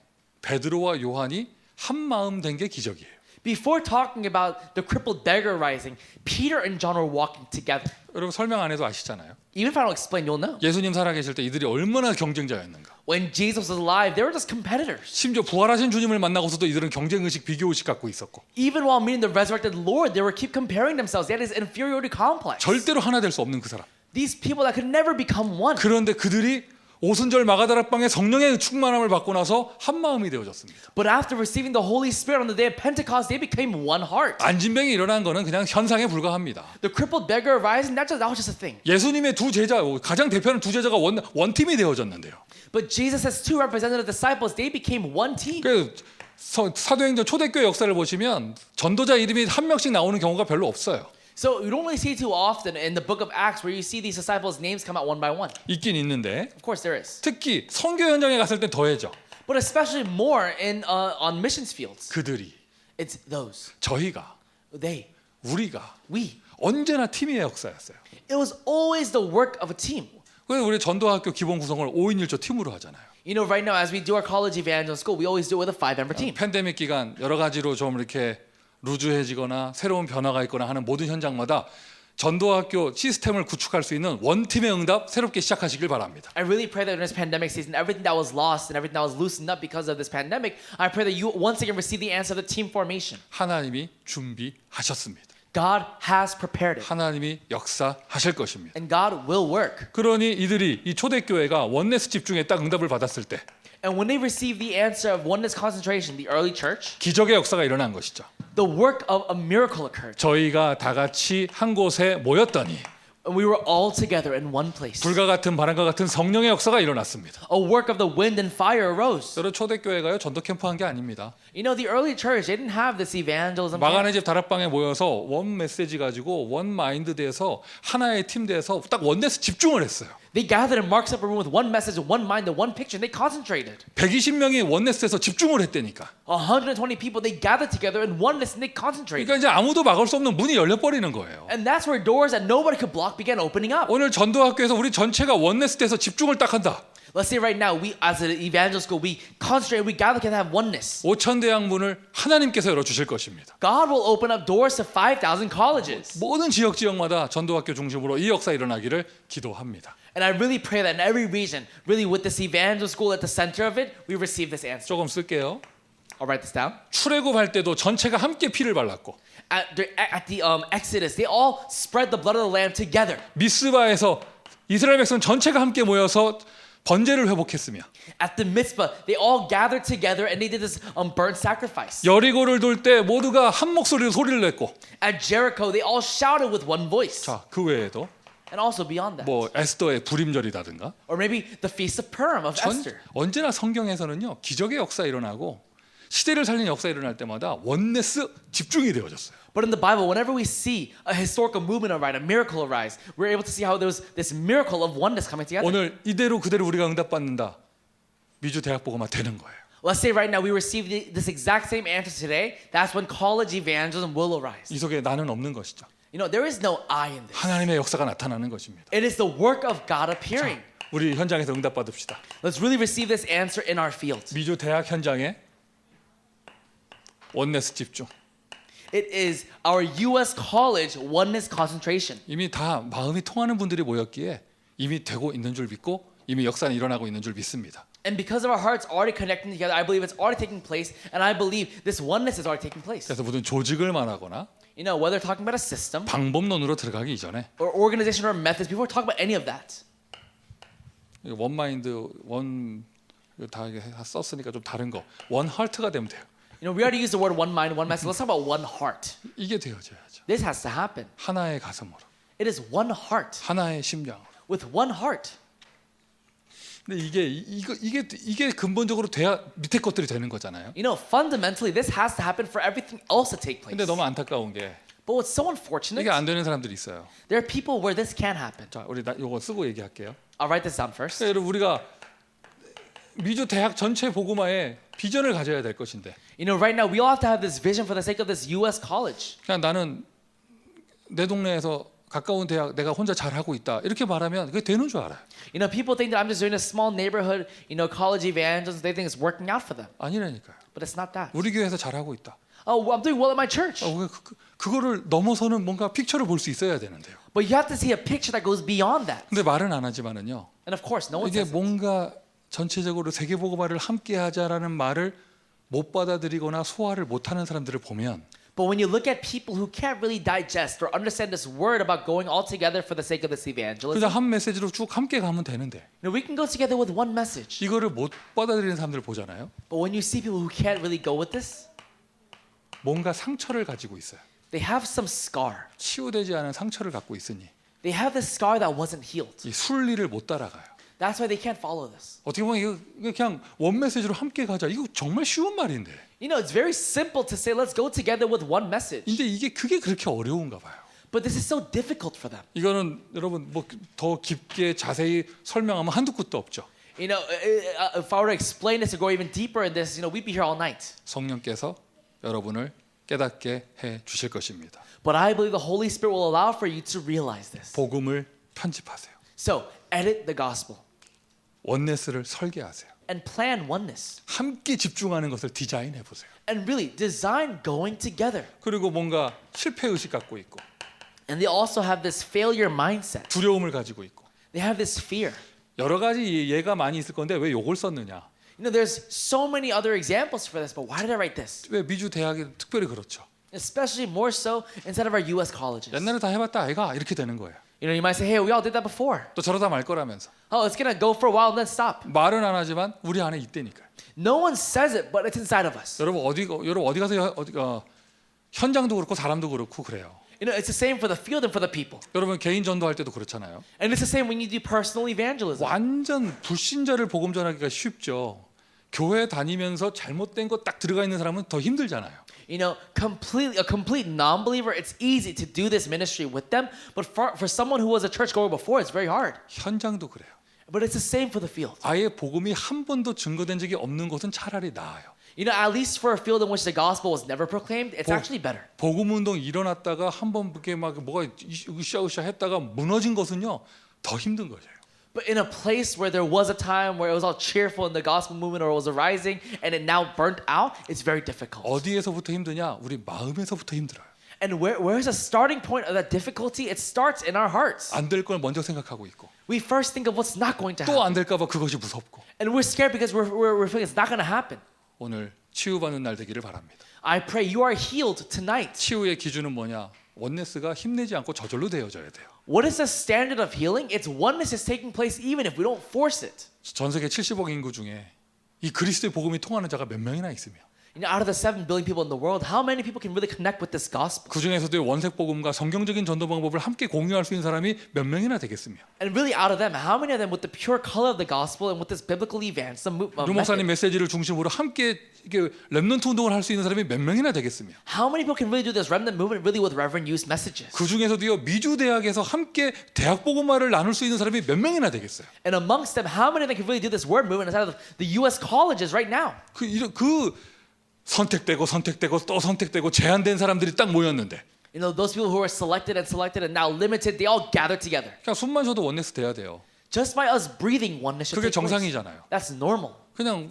베드로와 요한이 한 마음 된 게 기적이에요. Before talking about the crippled beggar rising, Peter and John were walking together. 여러분 설명 안 해도 아시잖아요. Even if I don't explain, you'll know. 예수님 살아계실 때 이들이 얼마나 경쟁자였는가. When Jesus was alive, they were just competitors. 심지어 부활하신 주님을 만나고서도 이들은 경쟁의식, 비교의식 갖고 있었고 Even while meeting the resurrected Lord, they were keep comparing themselves. They had this inferiority complex. 절대로 하나 될 수 없는 그 사람. These people that could never become one. 그런데 그들이 오순절 마가다락방에 성령의 충만함을 받고 나서 한 마음이 되어졌습니다. But after receiving the Holy Spirit on the day of Pentecost, they became one heart. 안진뱅이 일어난 거는 그냥 현상에 불과합니다. The crippled beggar rising, that was just a thing. 예수님의 두 제자, 가장 대표하는 두 제자가 원팀이 되어졌는데요. But Jesus has two representative disciples. They became one team. 그 사도행전 초대교회 역사를 보시면 전도자 이름이 한 명씩 나오는 경우가 별로 없어요. So you don't really see too often in the book of Acts where you see these disciples' names come out one by one. 있긴 있는데 Of course there is. 특히 선교 현장에 갔을 때 더해져. But especially more in on missions fields. 그들이, It's those. 저희가, They. 우리가 We. 언제나 팀의 역사였어요. It was always the work of a team. 그래서 우리 전도학교 기본 구성을 5인 1조 팀으로 하잖아요. You know, right now as we do our college evangelism school, we always do it with a 5-member team. 팬데믹 기간 여러 가지로 좀 이렇게 루즈해지거나 새로운 변화가 있거나 하는 모든 현장마다 전도학교 시스템을 구축할 수 있는 원팀의 응답 새롭게 시작하시길 바랍니다. I really pray that in this pandemic season, everything that was lost and everything that was loosened up because of this pandemic, I pray that you once again receive the answer of the team formation. 하나님이 준비하셨습니다. God has prepared it, 하나님이 역사하실 것입니다. and God will work. 그러니 이들이 이 초대교회가 원네스 집중에 딱 응답을 받았을 때 And when they received the answer of oneness concentration, the early church, 기적의 역사가 일어난 것이죠. the work of a miracle occurred. 저희가 다 같이 한 곳에 모였더니 And we were all together in one place. 불과 같은 바람과 같은 성령의 역사가 일어났습니다. A work of the wind and fire arose. 여러 초대교회가요 전도 캠프 한 게 아닙니다. You know, the early church, they didn't have this evangelism. 마가네 집 다락방에 모여서 원 메시지 가지고 원 마인드 돼서 하나의 팀 돼서 딱 원내스 집중을 했어요. They gathered in Mark's upper room with one message, one mind, and one picture, and they concentrated. 120명이 원내스에서 집중을 했다니까. 120 people, they gathered together in oneness and they concentrated. 그러니까 이제 아무도 막을 수 없는 문이 열려 버리는 거예요. And that's where doors that nobody could block began opening up. 오늘 전도학교에서 우리 전체가 원내스 돼서 집중을 딱 한다. Let's say right now, we as an evangelical school, we concentrate, we gather together, have oneness. 5천 대학 문을 하나님께서 열어 주실 것입니다. God will open up doors to 5,000 colleges. 모든 지역마다 전도학교 중심으로 이 역사 일어나기를 기도합니다. And I really pray that in every region, really with this evangelical school at the center of it, we receive this answer. 조금 쓸게요. I'll write this down. 출애굽할 때도 전체가 함께 피를 발랐고 At the Exodus, they all spread the blood of the lamb together. 미스바에서 이스라엘 백성 전체가 함께 모여서 번제를 회복했으며 At the mitzvah, they all gathered together and they did this burnt sacrifice. 여리고를 돌 때 모두가 한 목소리로 소리를 냈고 At Jericho, they all shouted with one voice. 자, 그 외에도 And also beyond that. 뭐 에스더의 부림절이라든가 Or maybe the Feast of Purim of Esther. 언제나 성경에서는요 기적의 역사 일어나고 시대를 살리는 역사 일어날 때마다 원네스 집중이 되어졌어요. But in the Bible, whenever we see a historical movement arise, a miracle arise, we're able to see how there was this miracle of oneness coming together. 오늘 이대로 그대로 우리가 응답받는다. 미주 대학보고마 되는 거예요. Let's say right now we receive this exact same answer today. That's when college evangelism will arise. 이 속에 나는 없는 것이죠. You know, there is no I in this. 하나님의 역사가 나타나는 것입니다. It is the work of God appearing. 우리 현장에서 응답받읍시다. Let's really receive this answer in our field. 미주 대학 현장에 원네스 집중. It is our U.S. college oneness concentration. 이미 다 마음이 통하는 분들이 모였기에 이미 되고 있는 줄 믿고 이미 역사는 일어나고 있는 줄 믿습니다. And because of our hearts already connecting together, I believe it's already taking place, and I believe this oneness is already taking place. 그래서 무슨 조직을 말하거나 You know, whether talking about a system 방법론으로 들어가기 이전에 or organization or methods, before we talk about any of that, 원 마인드 다 썼으니까 좀 다른 거 원 하트가 되면 돼요. you know, we already used the word one mind, one message. Let's talk about one heart. 이게 되어져야죠. This has to happen. 하나의 가슴으로, It is one heart 하나의 심장으로. with one heart. 근데 이게 근본적으로 돼야 밑에 것들이 되는 거잖아요. You know, fundamentally, this has to happen for everything else to take place. 근데 너무 안타까운 게 But what's so unfortunate, 이게 안 되는 사람들이 있어요. there are people where this can happen. 자, 우리 요거 쓰고 얘기할게요. I'll write this down first. 여러분 우리가 미주 대학 전체 보고마에 비전을 가져야 될 것인데 You know, right now, we all have to have this vision for the sake of this U.S. college. 그냥 나는 내 동네에서 가까운 대학 내가 혼자 잘하고 있다 이렇게 말하면 그게 되는 줄 알아요. You know, people think that I'm just doing a small neighborhood, you know, college evangelism. They think it's working out for them. 아니라니까요. But it's not that. 우리 교회에서 잘하고 있다. Oh, well, I'm doing well at my church. 그거를 넘어서는 뭔가 픽처를 볼 수 있어야 되는데요. But you have to see a picture that goes beyond that. 근데 말은 안 하지만은요. And of course, no one 이게 says it. 뭔가 전체적으로 세계복음화를 함께하자라는 말을 못 받아들이거나 소화를 못하는 사람들을 보면 But when you look at people who can't really digest or understand this word about going all together for the sake of this evangelism, 그냥 한 메시지로 쭉 함께 가면 되는데 you know, we can go together with one message. 이거를 못 받아들이는 사람들 보잖아요. But when you see people who can't really go with this, 뭔가 상처를 가지고 있어요. they have some scar. 치유되지 않은 상처를 갖고 있으니 They have this scar that wasn't healed. 이 순리를 못 따라가요. That's why they can't follow this. 어떻게 보면 이거 그냥 원 메시지로 함께 가자. 이거 정말 쉬운 말인데. You know, it's very simple to say, let's go together with one message. 근데 그게 그렇게 어려운가 봐요. But this is so difficult for them. 이거는 여러분 뭐 더 깊게 자세히 설명하면 한두 끝도 없죠. You know, if I were to explain this or go even deeper in this, you know, we'd be here all night. 성령께서 여러분을 깨닫게 해 주실 것입니다. But I believe the Holy Spirit will allow for you to realize this. 복음을 편집하세요. So, edit the gospel 원네스를 설계하세요. and plan oneness. 함께 집중하는 것을 디자인해 보세요. And really, design going together. 그리고 뭔가 실패 의식 갖고 있고 And they also have this failure mindset. 두려움을 가지고 있고 They have this fear. 여러 가지 예가 많이 있을 건데 왜 요걸 썼느냐? You know, there's so many other examples for this, but why did I write this? 왜 미주 대학이 특별히 그렇죠? Especially more so inside of our U.S. colleges. 옛날에 다 해봤다 아이가 이렇게 되는 거예요. You know, you might say, hey, we all did that before. 또 저러다 말 거라면서 Oh, it's gonna go for a while and then stop. 말은 안 하지만 우리 안에 있다니까요. No one says it, but it's inside of us. 여러분 어디 가서 현장도 그렇고 사람도 그렇고 그래요. You know, it's the same for the field and for the people. 여러분 개인 전도할 때도 그렇잖아요. And it's the same when you do personal evangelism. 완전 불신자를 복음 전하기가 쉽죠. 교회 다니면서 잘못된 거 딱 들어가 있는 사람은 더 힘들잖아요. You know, a complete non-believer, it's easy to do this ministry with them. But for someone who was a churchgoer before, it's very hard. 현장도 그래요. But it's the same for the field. 아예 복음이 한 번도 증거된 적이 없는 것은 차라리 나아요. You know, at least for a field in which the gospel was never proclaimed, it's actually better. 복음 운동 일어났다가 한 번 이렇게 막 뭐가 으쌰으쌰 했다가 무너진 것은요 더 힘든 거죠. But in a place where there was a time where it was all cheerful in the gospel movement or it was arising and it now burnt out, it's very difficult. 어디에서부터 힘드냐? 우리 마음에서부터 힘들어요. And where's the starting point of that difficulty? It starts in our hearts. 안 될 걸 먼저 생각하고 있고 We first think of what's not going to 또 happen. 안 될까 봐 그것이 무섭고 And we're scared because we're feeling it's not going to happen. 오늘 치유받는 날 되기를 바랍니다. I pray you are healed tonight. 치유의 기준은 뭐냐? 원네스가 힘내지 않고 저절로 되어져야 돼요. What is the standard of healing? It's oneness is taking place even if we don't force it. 전 세계 70억 인구 중에 이 그리스도의 복음이 통하는 자가 몇 명이나 있으며 You know, out of the 7 billion people in the world, how many people can really connect with this gospel? 그 중에서도 원색 복음과 성경적인 전도 방법을 함께 공유할 수 있는 사람이 몇 명이나 되겠으며 And really out of them, how many of them with the pure color of the gospel and with this biblical evangelism 류 목사님 method? 메시지를 중심으로 함께 이게 렘넌트 운동을 할 수 있는 사람이 몇 명이나 되겠으며 How many people can really do this remnant movement really with Reverend Youth messages? 그 중에서도요 미주 대학에서 함께 대학 복음화를 나눌 수 있는 사람이 몇 명이나 되겠어요. And amongst them, how many of them can really do this word movement inside of the U.S. colleges right now? 그 선택되고 또 선택되고 제한된 사람들이 딱 모였는데 You know, those people who are selected and now limited, they all gather together. 그냥 숨만 쉬어도 원네스 돼야 돼요. Just by us breathing oneness should 그게 take place. 정상이잖아요. That's normal. 그냥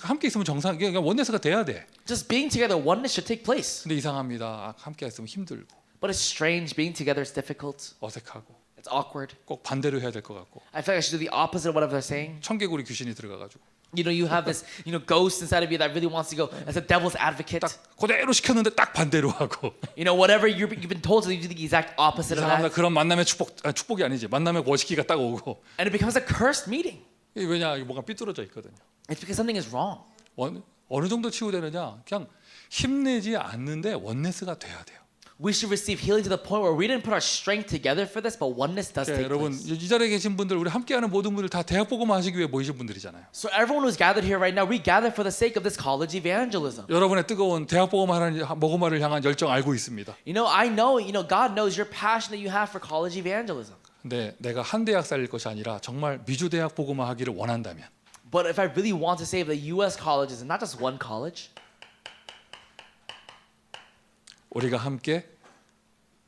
함께 있으면 정상, 그냥 원네스가 돼야 돼. Just being together, oneness should take place. 근데 이상합니다. 함께 있으면 힘들고 But it's strange. Being together is difficult. 어색하고 It's awkward. 꼭 반대로 해야 될 것 같고 I feel like I should do the opposite of whatever they're saying. 청개구리 귀신이 들어가가지고 You know, you have this, ghost inside of you that really wants to go as a devil's advocate. 딱 그대로 시켰는데 딱 반대로 하고 You know, whatever you've been told to do, you do the exact opposite of 이상합니다. that. 그런 만남의 축복이 아니지. 만남의 원시기가 딱 오고 And it becomes a cursed meeting. 이게 왜냐 이게 뭔가 삐뚤어져 있거든요. It's because something is wrong. 어느 정도 치유되느냐? 그냥 힘내지 않는데 원네스가 돼야 돼요. We should receive healing to the point where we didn't put our strength together for this, but oneness does take 여러분 place. 이 자리에 계신 분들 우리 함께하는 모든 분들 다 대학 복음 하시기 위해 모이신 분들이잖아요. So everyone who's gathered here right now, we gather for the sake of this college evangelism. 여러분의 뜨거운 대학 복음화를 향한 열정 알고 있습니다. You know, I know, God knows your passion that you have for college evangelism. 근데 내가 한 대학 살릴 것이 아니라 정말 미주 대학 복음화 하기를 원한다면 But if I really want to save the U.S. colleges and not just one college, 우리가 함께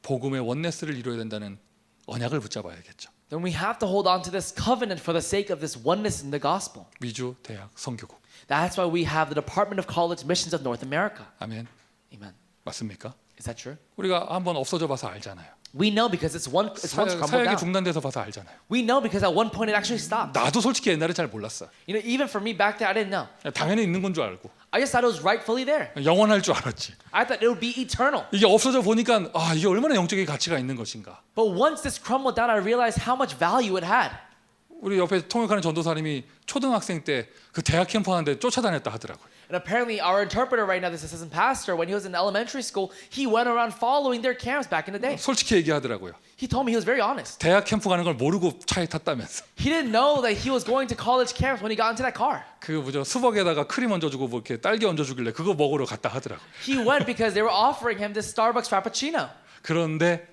복음의 원네스를 이루어야 된다는 언약을 붙잡아야겠죠. then we have to hold on to this covenant for the sake of this oneness in the gospel. 미주 대학 선교국. That's why we have the Department of College Missions of North America. 아멘. Amen. 맞습니까? Is that true? 우리가 한번 없어져 봐서 알잖아요. We know because it's once crumbled 사역이 down. 중단돼서 봐서 알잖아요. We know because at one point it actually stopped. 나도 솔직히 옛날에 잘 몰랐어. You know, even for me back then, I didn't know. 당연히 있는 건 줄 알고 I just thought it was rightfully there. 영원할 줄 알았지. I thought it would be eternal. 이게 없어져 보니까 아 이게 얼마나 영적인 가치가 있는 것인가. But once this crumbled down, I realized how much value it had. 우리 옆에 통역하는 전도사님이 초등학생 때 그 대학 캠프 하는데 쫓아다녔다 하더라고요. And apparently, our interpreter right now, this assistant pastor, when he was in elementary school, he went around following their camps back in the day. 솔직히 얘기하더라고요. He told me he was very honest. 대학 캠프 가는 걸 모르고 차에 탔다면서. He didn't know that he was going to college camps when he got into that car. 그 뭐죠 수박에다가 크림 얹어주고 뭐 이렇게 딸기 얹어주길래 그거 먹으러 갔다 하더라고요. He went because they were offering him this Starbucks Frappuccino. 그런데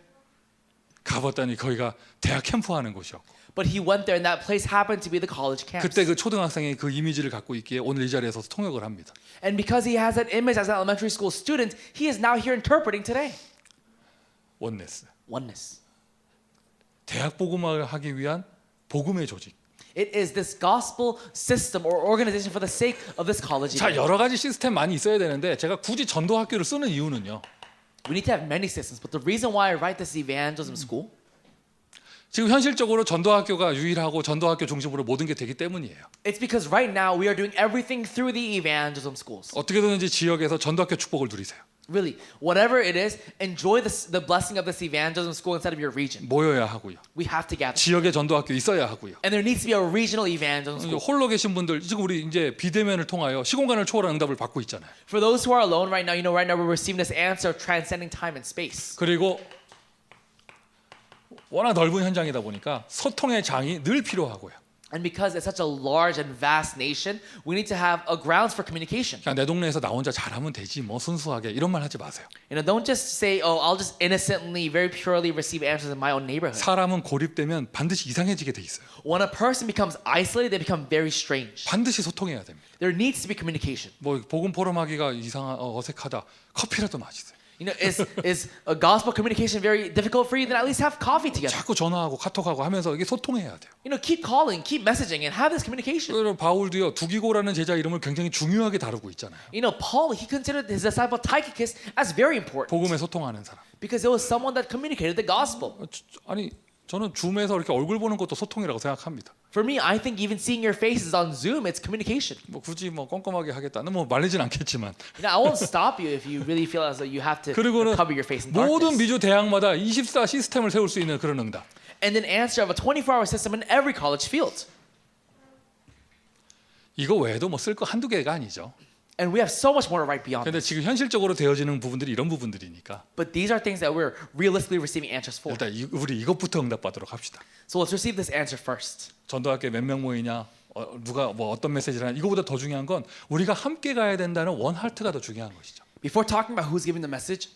가봤더니 거기가 대학 캠프 하는 곳이었고. But he went there and that place happened to be the college camps. 그때 그 초등학생이 그 이미지를 갖고 있기에 오늘 이 자리에서 통역을 합니다. And because he has that image as an elementary school student, he is now here interpreting today. 원네스. Oneness. 대학 복음화를 하기 위한 복음의 조직. It is this gospel system or organization for the sake of this college. 자 여러 가지 시스템 많이 있어야 되는데 제가 굳이 전도 학교를 쓰는 이유는요. We need to have many systems, but the reason why I write this evangelism school 지금 현실적으로 전도학교가 유일하고 전도학교 중심으로 모든 게 되기 때문이에요. it's because right now we are doing everything through the evangelism schools. 어떻게든지 지역에서 전도학교 축복을 누리세요. Really, whatever it is, enjoy the blessing of this evangelism school inside of your region. 모여야 하고요. We have to gather. 지역에 전도학교 있어야 하고요. And there needs to be a regional evangelism school. 홀로 계신 분들 지금 우리 이제 비대면을 통하여 시공간을 초월한 응답을 받고 있잖아요. For those who are alone right now, right now we're receiving this answer of transcending time and space. 그리고 워낙 넓은 현장이다 보니까 소통의 장이 늘 필요하고요. And because it's such a large and vast nation, we need to have a grounds for communication. 그냥 내 동네에서 나 혼자 잘하면 되지 뭐 순수하게 이런 말 하지 마세요. Don't just say, "Oh, I'll just innocently, very purely receive answers in my own neighborhood." 사람은 고립되면 반드시 이상해지게 돼 있어요. When a person becomes isolated, they become very strange. 반드시 소통해야 됩니다. There needs to be communication. 뭐 복음 포럼하기가 어색하다. 커피라도 마시세요. Is a gospel communication very difficult for you? Then at least have coffee together. 자꾸 전화하고 카톡하고 하면서 이게 소통해야 돼요. Keep calling, keep messaging, and have this communication. 그리고 바울도요 두기고라는 제자 이름을 굉장히 중요하게 다루고 있잖아요. Paul, he considered his disciple Tychicus as very important 복음에 소통하는 사람. because it was someone that communicated the gospel. 아니 저는 줌에서 이렇게 얼굴 보는 것도 소통이라고 생각합니다. For me, I think even seeing your faces on Zoom, it's communication. 뭐 굳이 뭐 꼼꼼하게 하겠다는 뭐 말리진 않겠지만. I won't stop you if you really feel as though you have to 그리고는 cover your face in 모든 darkness. 미주 대학마다 24 시스템을 세울 수 있는 그런 응답. And then answer of a 24-hour system in every college field. 이거 외에도 뭐 쓸 거 한두 개가 아니죠. And we have so much more to write beyond. 근데 지금 현실적으로 되어지는 부분들이 이런 부분들이니까 But these are things that we're realistically receiving answers for. 일단 우리 이것부터 응답받도록 합시다. So let's receive this answer first. 전도학교 몇 명 모이냐, 누가 뭐 어떤 메시지를 하냐, 이거보다 더 중요한 건 우리가 함께 가야 된다는 원 하트가 더 중요한 것이죠. Before talking about who's giving the message,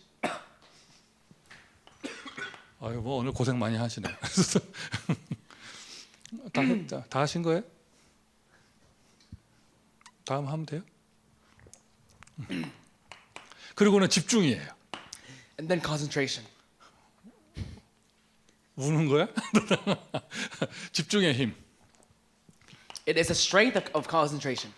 아유 뭐 오늘 고생 많이 하시네. 다 하신 거예요? 다음 하면 돼요? 그리고는 집중이에요. and then concentration. 우는 거야? 집중의 힘. It is a strength of concentration.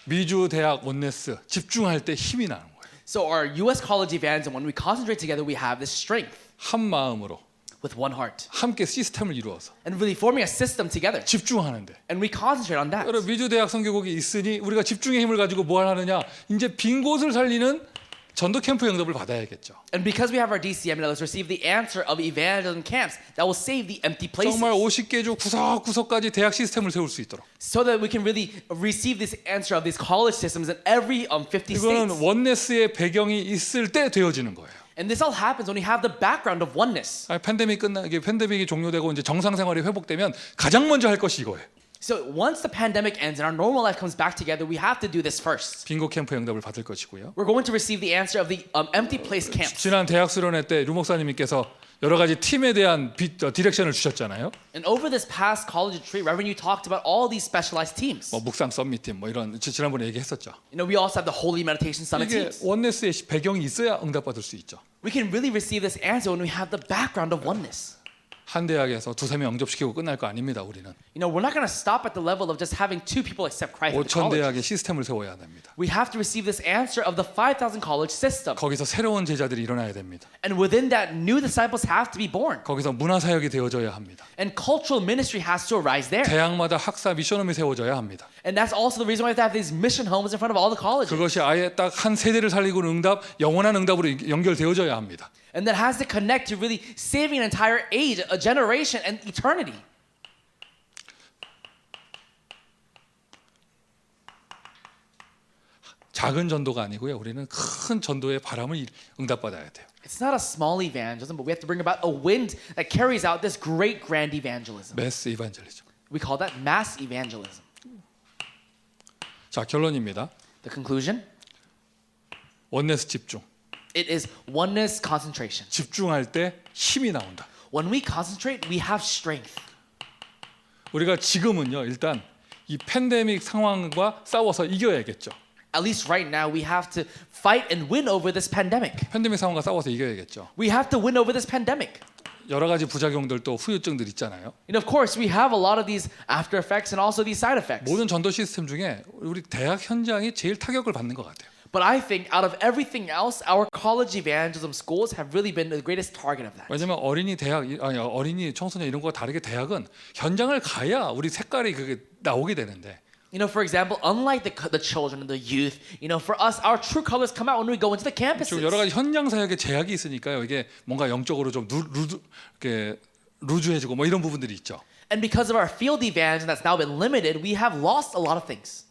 미주 대학 원네스 집중할 때 힘이 나는 거예요. So our U.S. college evangelism, when we concentrate together, we have this strength 한 마음으로 with one heart. 함께 시스템을 이루어서 And really forming a system together. 집중하는데. And we concentrate on that. 여러분 미주 대학 선교국이 있으니 우리가 집중의 힘을 가지고 뭘 하느냐? 이제 빈 곳을 살리는 전도 캠프 응답을 받아야겠죠. And because we have our DCM, let's receive the answer of evangelism camps that will save the empty places. 정말 50개 주 구석구석까지 대학 시스템을 세울 수 있도록. So that we can really receive this answer of these college systems in every 50 이거는 states. 원네스의 배경이 있을 때 되어지는 거예요. And this all happens when we have the background of oneness. 팬데믹이 종료되고 이제 정상 생활이 회복되면 가장 먼저 할 것이 이거예요. So once the pandemic ends and our normal life comes back together, we have to do this first. 빙고 캠프 응답을 받을 것이고요. We're going to receive the answer of the empty place camps. 지난 대학 수련회 때 류 목사님께서 여러 가지 팀에 대한 디렉션을 주셨잖아요. And over this past college retreat, Reverend, you talked about all these specialized teams. 뭐 묵상 썸밋팀 뭐 이런 지난번에 얘기했었죠. We also have the Holy Meditation Summit 이게 teams. 원네스의 배경이 있어야 응답받을 수 있죠. We can really receive this answer when we have the background of oneness. 한 대학에서 두세 명 영접시키고 끝날 거 아닙니다. 우리는 We're not going to stop at the level of just having 2 people accept Christ at the 5천 college. 대학의 시스템을 세워야 됩니다. We have to receive this answer of the 5,000 college system. 거기서 새로운 제자들이 일어나야 됩니다. And within that, new disciples have to be born. 거기서 문화 사역이 되어져야 합니다. And cultural ministry has to arise there. 대학마다 학사 미션홈이 세워져야 합니다. And that's also the reason why we have to have these mission homes in front of all the colleges. 그것이 아예 딱 한 세대를 살리고 응답, 영원한 응답으로 연결되어져야 합니다. And that has to connect to really saving an entire age, a generation, and eternity. 작은 전도가 아니고요. 우리는 큰 전도의 바람을 응답받아야 돼요. It's not a small evangelism, but we have to bring about a wind that carries out this great grand evangelism. 매스 이반젤리즘. We call that mass evangelism. 자, 결론입니다. The conclusion? 원네스 집중. It is oneness concentration. 집중할 때 힘이 나온다. When we concentrate, we have strength. 우리가 지금은요. 일단 이 팬데믹 상황과 싸워서 이겨야겠죠. At least right now, we have to fight and win over this pandemic. 팬데믹 상황과 싸워서 이겨야겠죠. We have to win over this pandemic. 여러 가지 부작용들 또 후유증들 있잖아요. And of course, we have a lot of these after effects and also these side effects. 모든 전도 시스템 중에 우리 대학 현장이 제일 타격을 받는 것 같아요. But I think out of everything else, our college evangelism schools have really been the greatest target of that. 왜냐면 어린이 청소년 이런 거와 다르게 대학은 현장을 가야 우리 색깔이 그게 나오게 되는데. For example, unlike the children and the youth, for us, our true colors come out when we go into the campuses. 여러 가지 현장 사역에 제약이 있으니까요. 이게 뭔가 영적으로 좀 루즈해지고 뭐 이런 부분들이 있죠. And because of our field evangelism that's now been limited, we have lost a lot of things.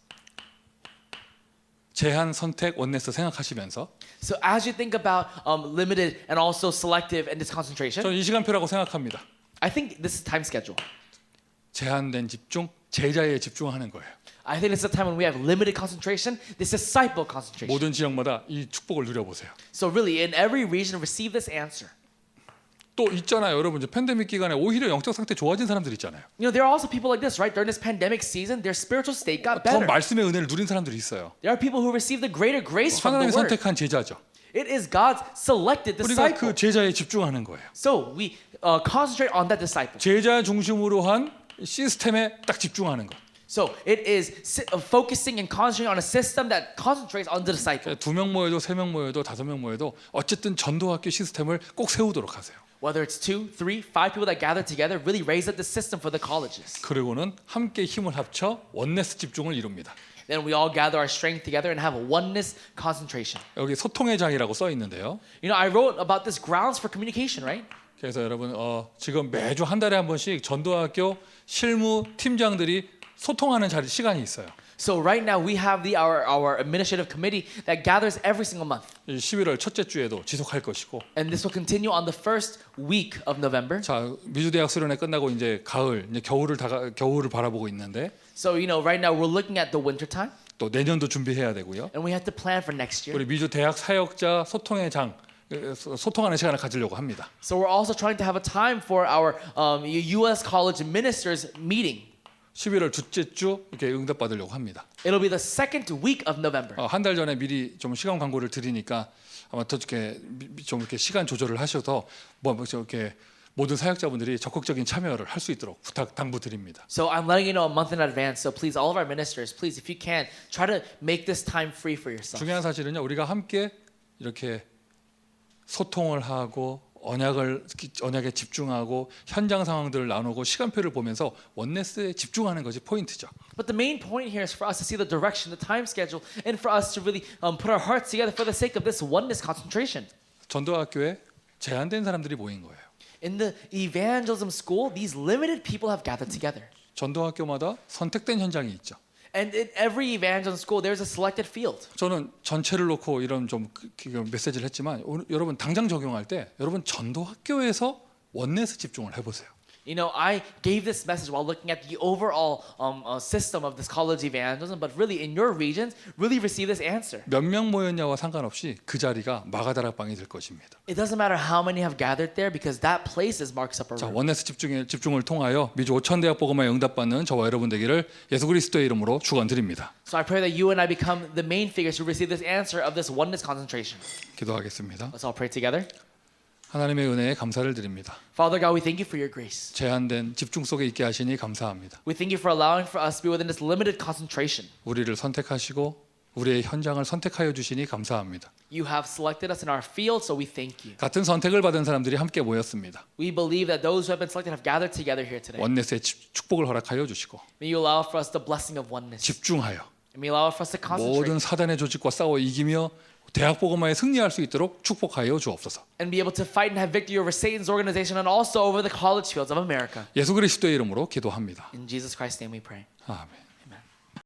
제한, 선택, 원네스 생각하시면서 So as you think about limited and also selective and this concentration, 저는 이 시간표라고 생각합니다. I think this is time schedule. 제한된 집중, 제자에 집중하는 거예요. I think it's a time when we have limited concentration, this disciple concentration. 모든 지역마다 이 축복을 누려보세요. So really, in every region, receive this answer. 또 있잖아요, 여러분. 이제 팬데믹 기간에 오히려 영적 상태 좋아진 사람들 있잖아요. You know, there are also people like this, right? During this pandemic season, their spiritual state got 더 better. 말씀의 은혜를 누린 사람들이 있어요. There are people who receive the greater grace from the 하나님이 word. 선택한 제자죠. It is God's selected 우리가 disciple. 그 제자에 집중하는 거예요. So we concentrate on that disciple. 제자 중심으로 한 시스템에 딱 집중하는 거. So it is focusing and concentrating on a system that concentrates on the disciple. 2명 모여도 3명 모여도 5명 모여도 어쨌든 전도학교 시스템을 꼭 세우도록 하세요. Whether it's 2, 3, 5 people that gather together, really raise up the system for the colleges. 그리고는 함께 힘을 합쳐 원네스 집중을 이룹니다. Then we all gather our strength together and have a oneness concentration. 여기 소통의 장이라고 써 있는데요. You know, I wrote about this grounds for communication, right? 그래서 여러분 지금 매주 한 달에 한 번씩 전도학교 실무 팀장들이 소통하는 시간이 있어요. So right now we have our administrative committee that gathers every single month. 이 11월 첫째 주에도 지속할 것이고. And this will continue on the first week of November. 자, 미주대학 수련회 끝나고 이제 가을, 이제 겨울을 바라보고 있는데. So you know, right now we're looking at the winter time. 또 내년도 준비해야 되고요. And we have to plan for next year. 우리 미주 대학 사역자 소통의 장 소통하는 시간을 가지려고 합니다. So we're also trying to have a time for our U.S. college ministers meeting. 11월 둘째 주 이렇게 응답 받으려고 합니다. It'll be the second week of November. 한 달 전에 미리 좀 시간 광고를 드리니까 아마 더 이렇게 시간 조절을 하셔서 이렇게 모든 사역자분들이 적극적인 참여를 할 수 있도록 당부드립니다. So I'm letting you know a month in advance. So please, all of our ministers, please, if you can, try to make this time free for yourself. 중요한 사실은요, 우리가 함께 이렇게 소통을 하고 언약에 집중하고 현장 상황들을 나누고 시간표를 보면서 원네스에 집중하는 것이 포인트죠. But the main point here is for us to see the direction, the time schedule, and for us to really put our hearts together for the sake of this oneness concentration. 전도학교에 제한된 사람들이 모인 거예요. In the evangelism school, these limited people have gathered together. 전도학교마다 선택된 현장이 있죠. And in every evangelism school, there's a selected field. 저는 전체를 놓고 이런 좀 메시지를 했지만 여러분 당장 적용할 때 여러분 전도학교에서 원네스 집중을 해보세요. You know, I gave this message while looking at the overall system of this college evangelism, but really in your regions, really receive this answer. 몇 명 모였냐와 상관없이 그 자리가 마가다락방이 될 것입니다. It doesn't matter how many have gathered there because that place is Mark's Upper 자, Room. 원네스 집중을 통하여 미주 5천 대학 복음화에 응답받는 저와 여러분 되기를 예수 그리스도의 이름으로 축원드립니다. So I pray that you and I become the main figures who receive this answer of this oneness concentration. 기도하겠습니다. Let's all pray together. 하나님의 은혜에 감사를 드립니다. Father God, we thank you for your grace. 제한된 집중 속에 있게 하시니 감사합니다. We thank you for allowing for us to be within this limited concentration. 우리를 선택하시고 우리의 현장을 선택하여 주시니 감사합니다. You have selected us in our field, so we thank you. 같은 선택을 받은 사람들이 함께 모였습니다. We believe that those who have been selected have gathered together here today. 원네스의 축복을 허락하여 주시고 May you allow for us the blessing of oneness. 집중하여 And may you allow for us to concentrate 모든 사단의 조직과 싸워 이기며 대학 복음화에 승리할 수 있도록 축복하여 주옵소서. and be able to fight and have victory over Satan's organization and also over the college fields of America. 예수 그리스도의 이름으로 기도합니다. In Jesus Christ's name we pray. 아멘.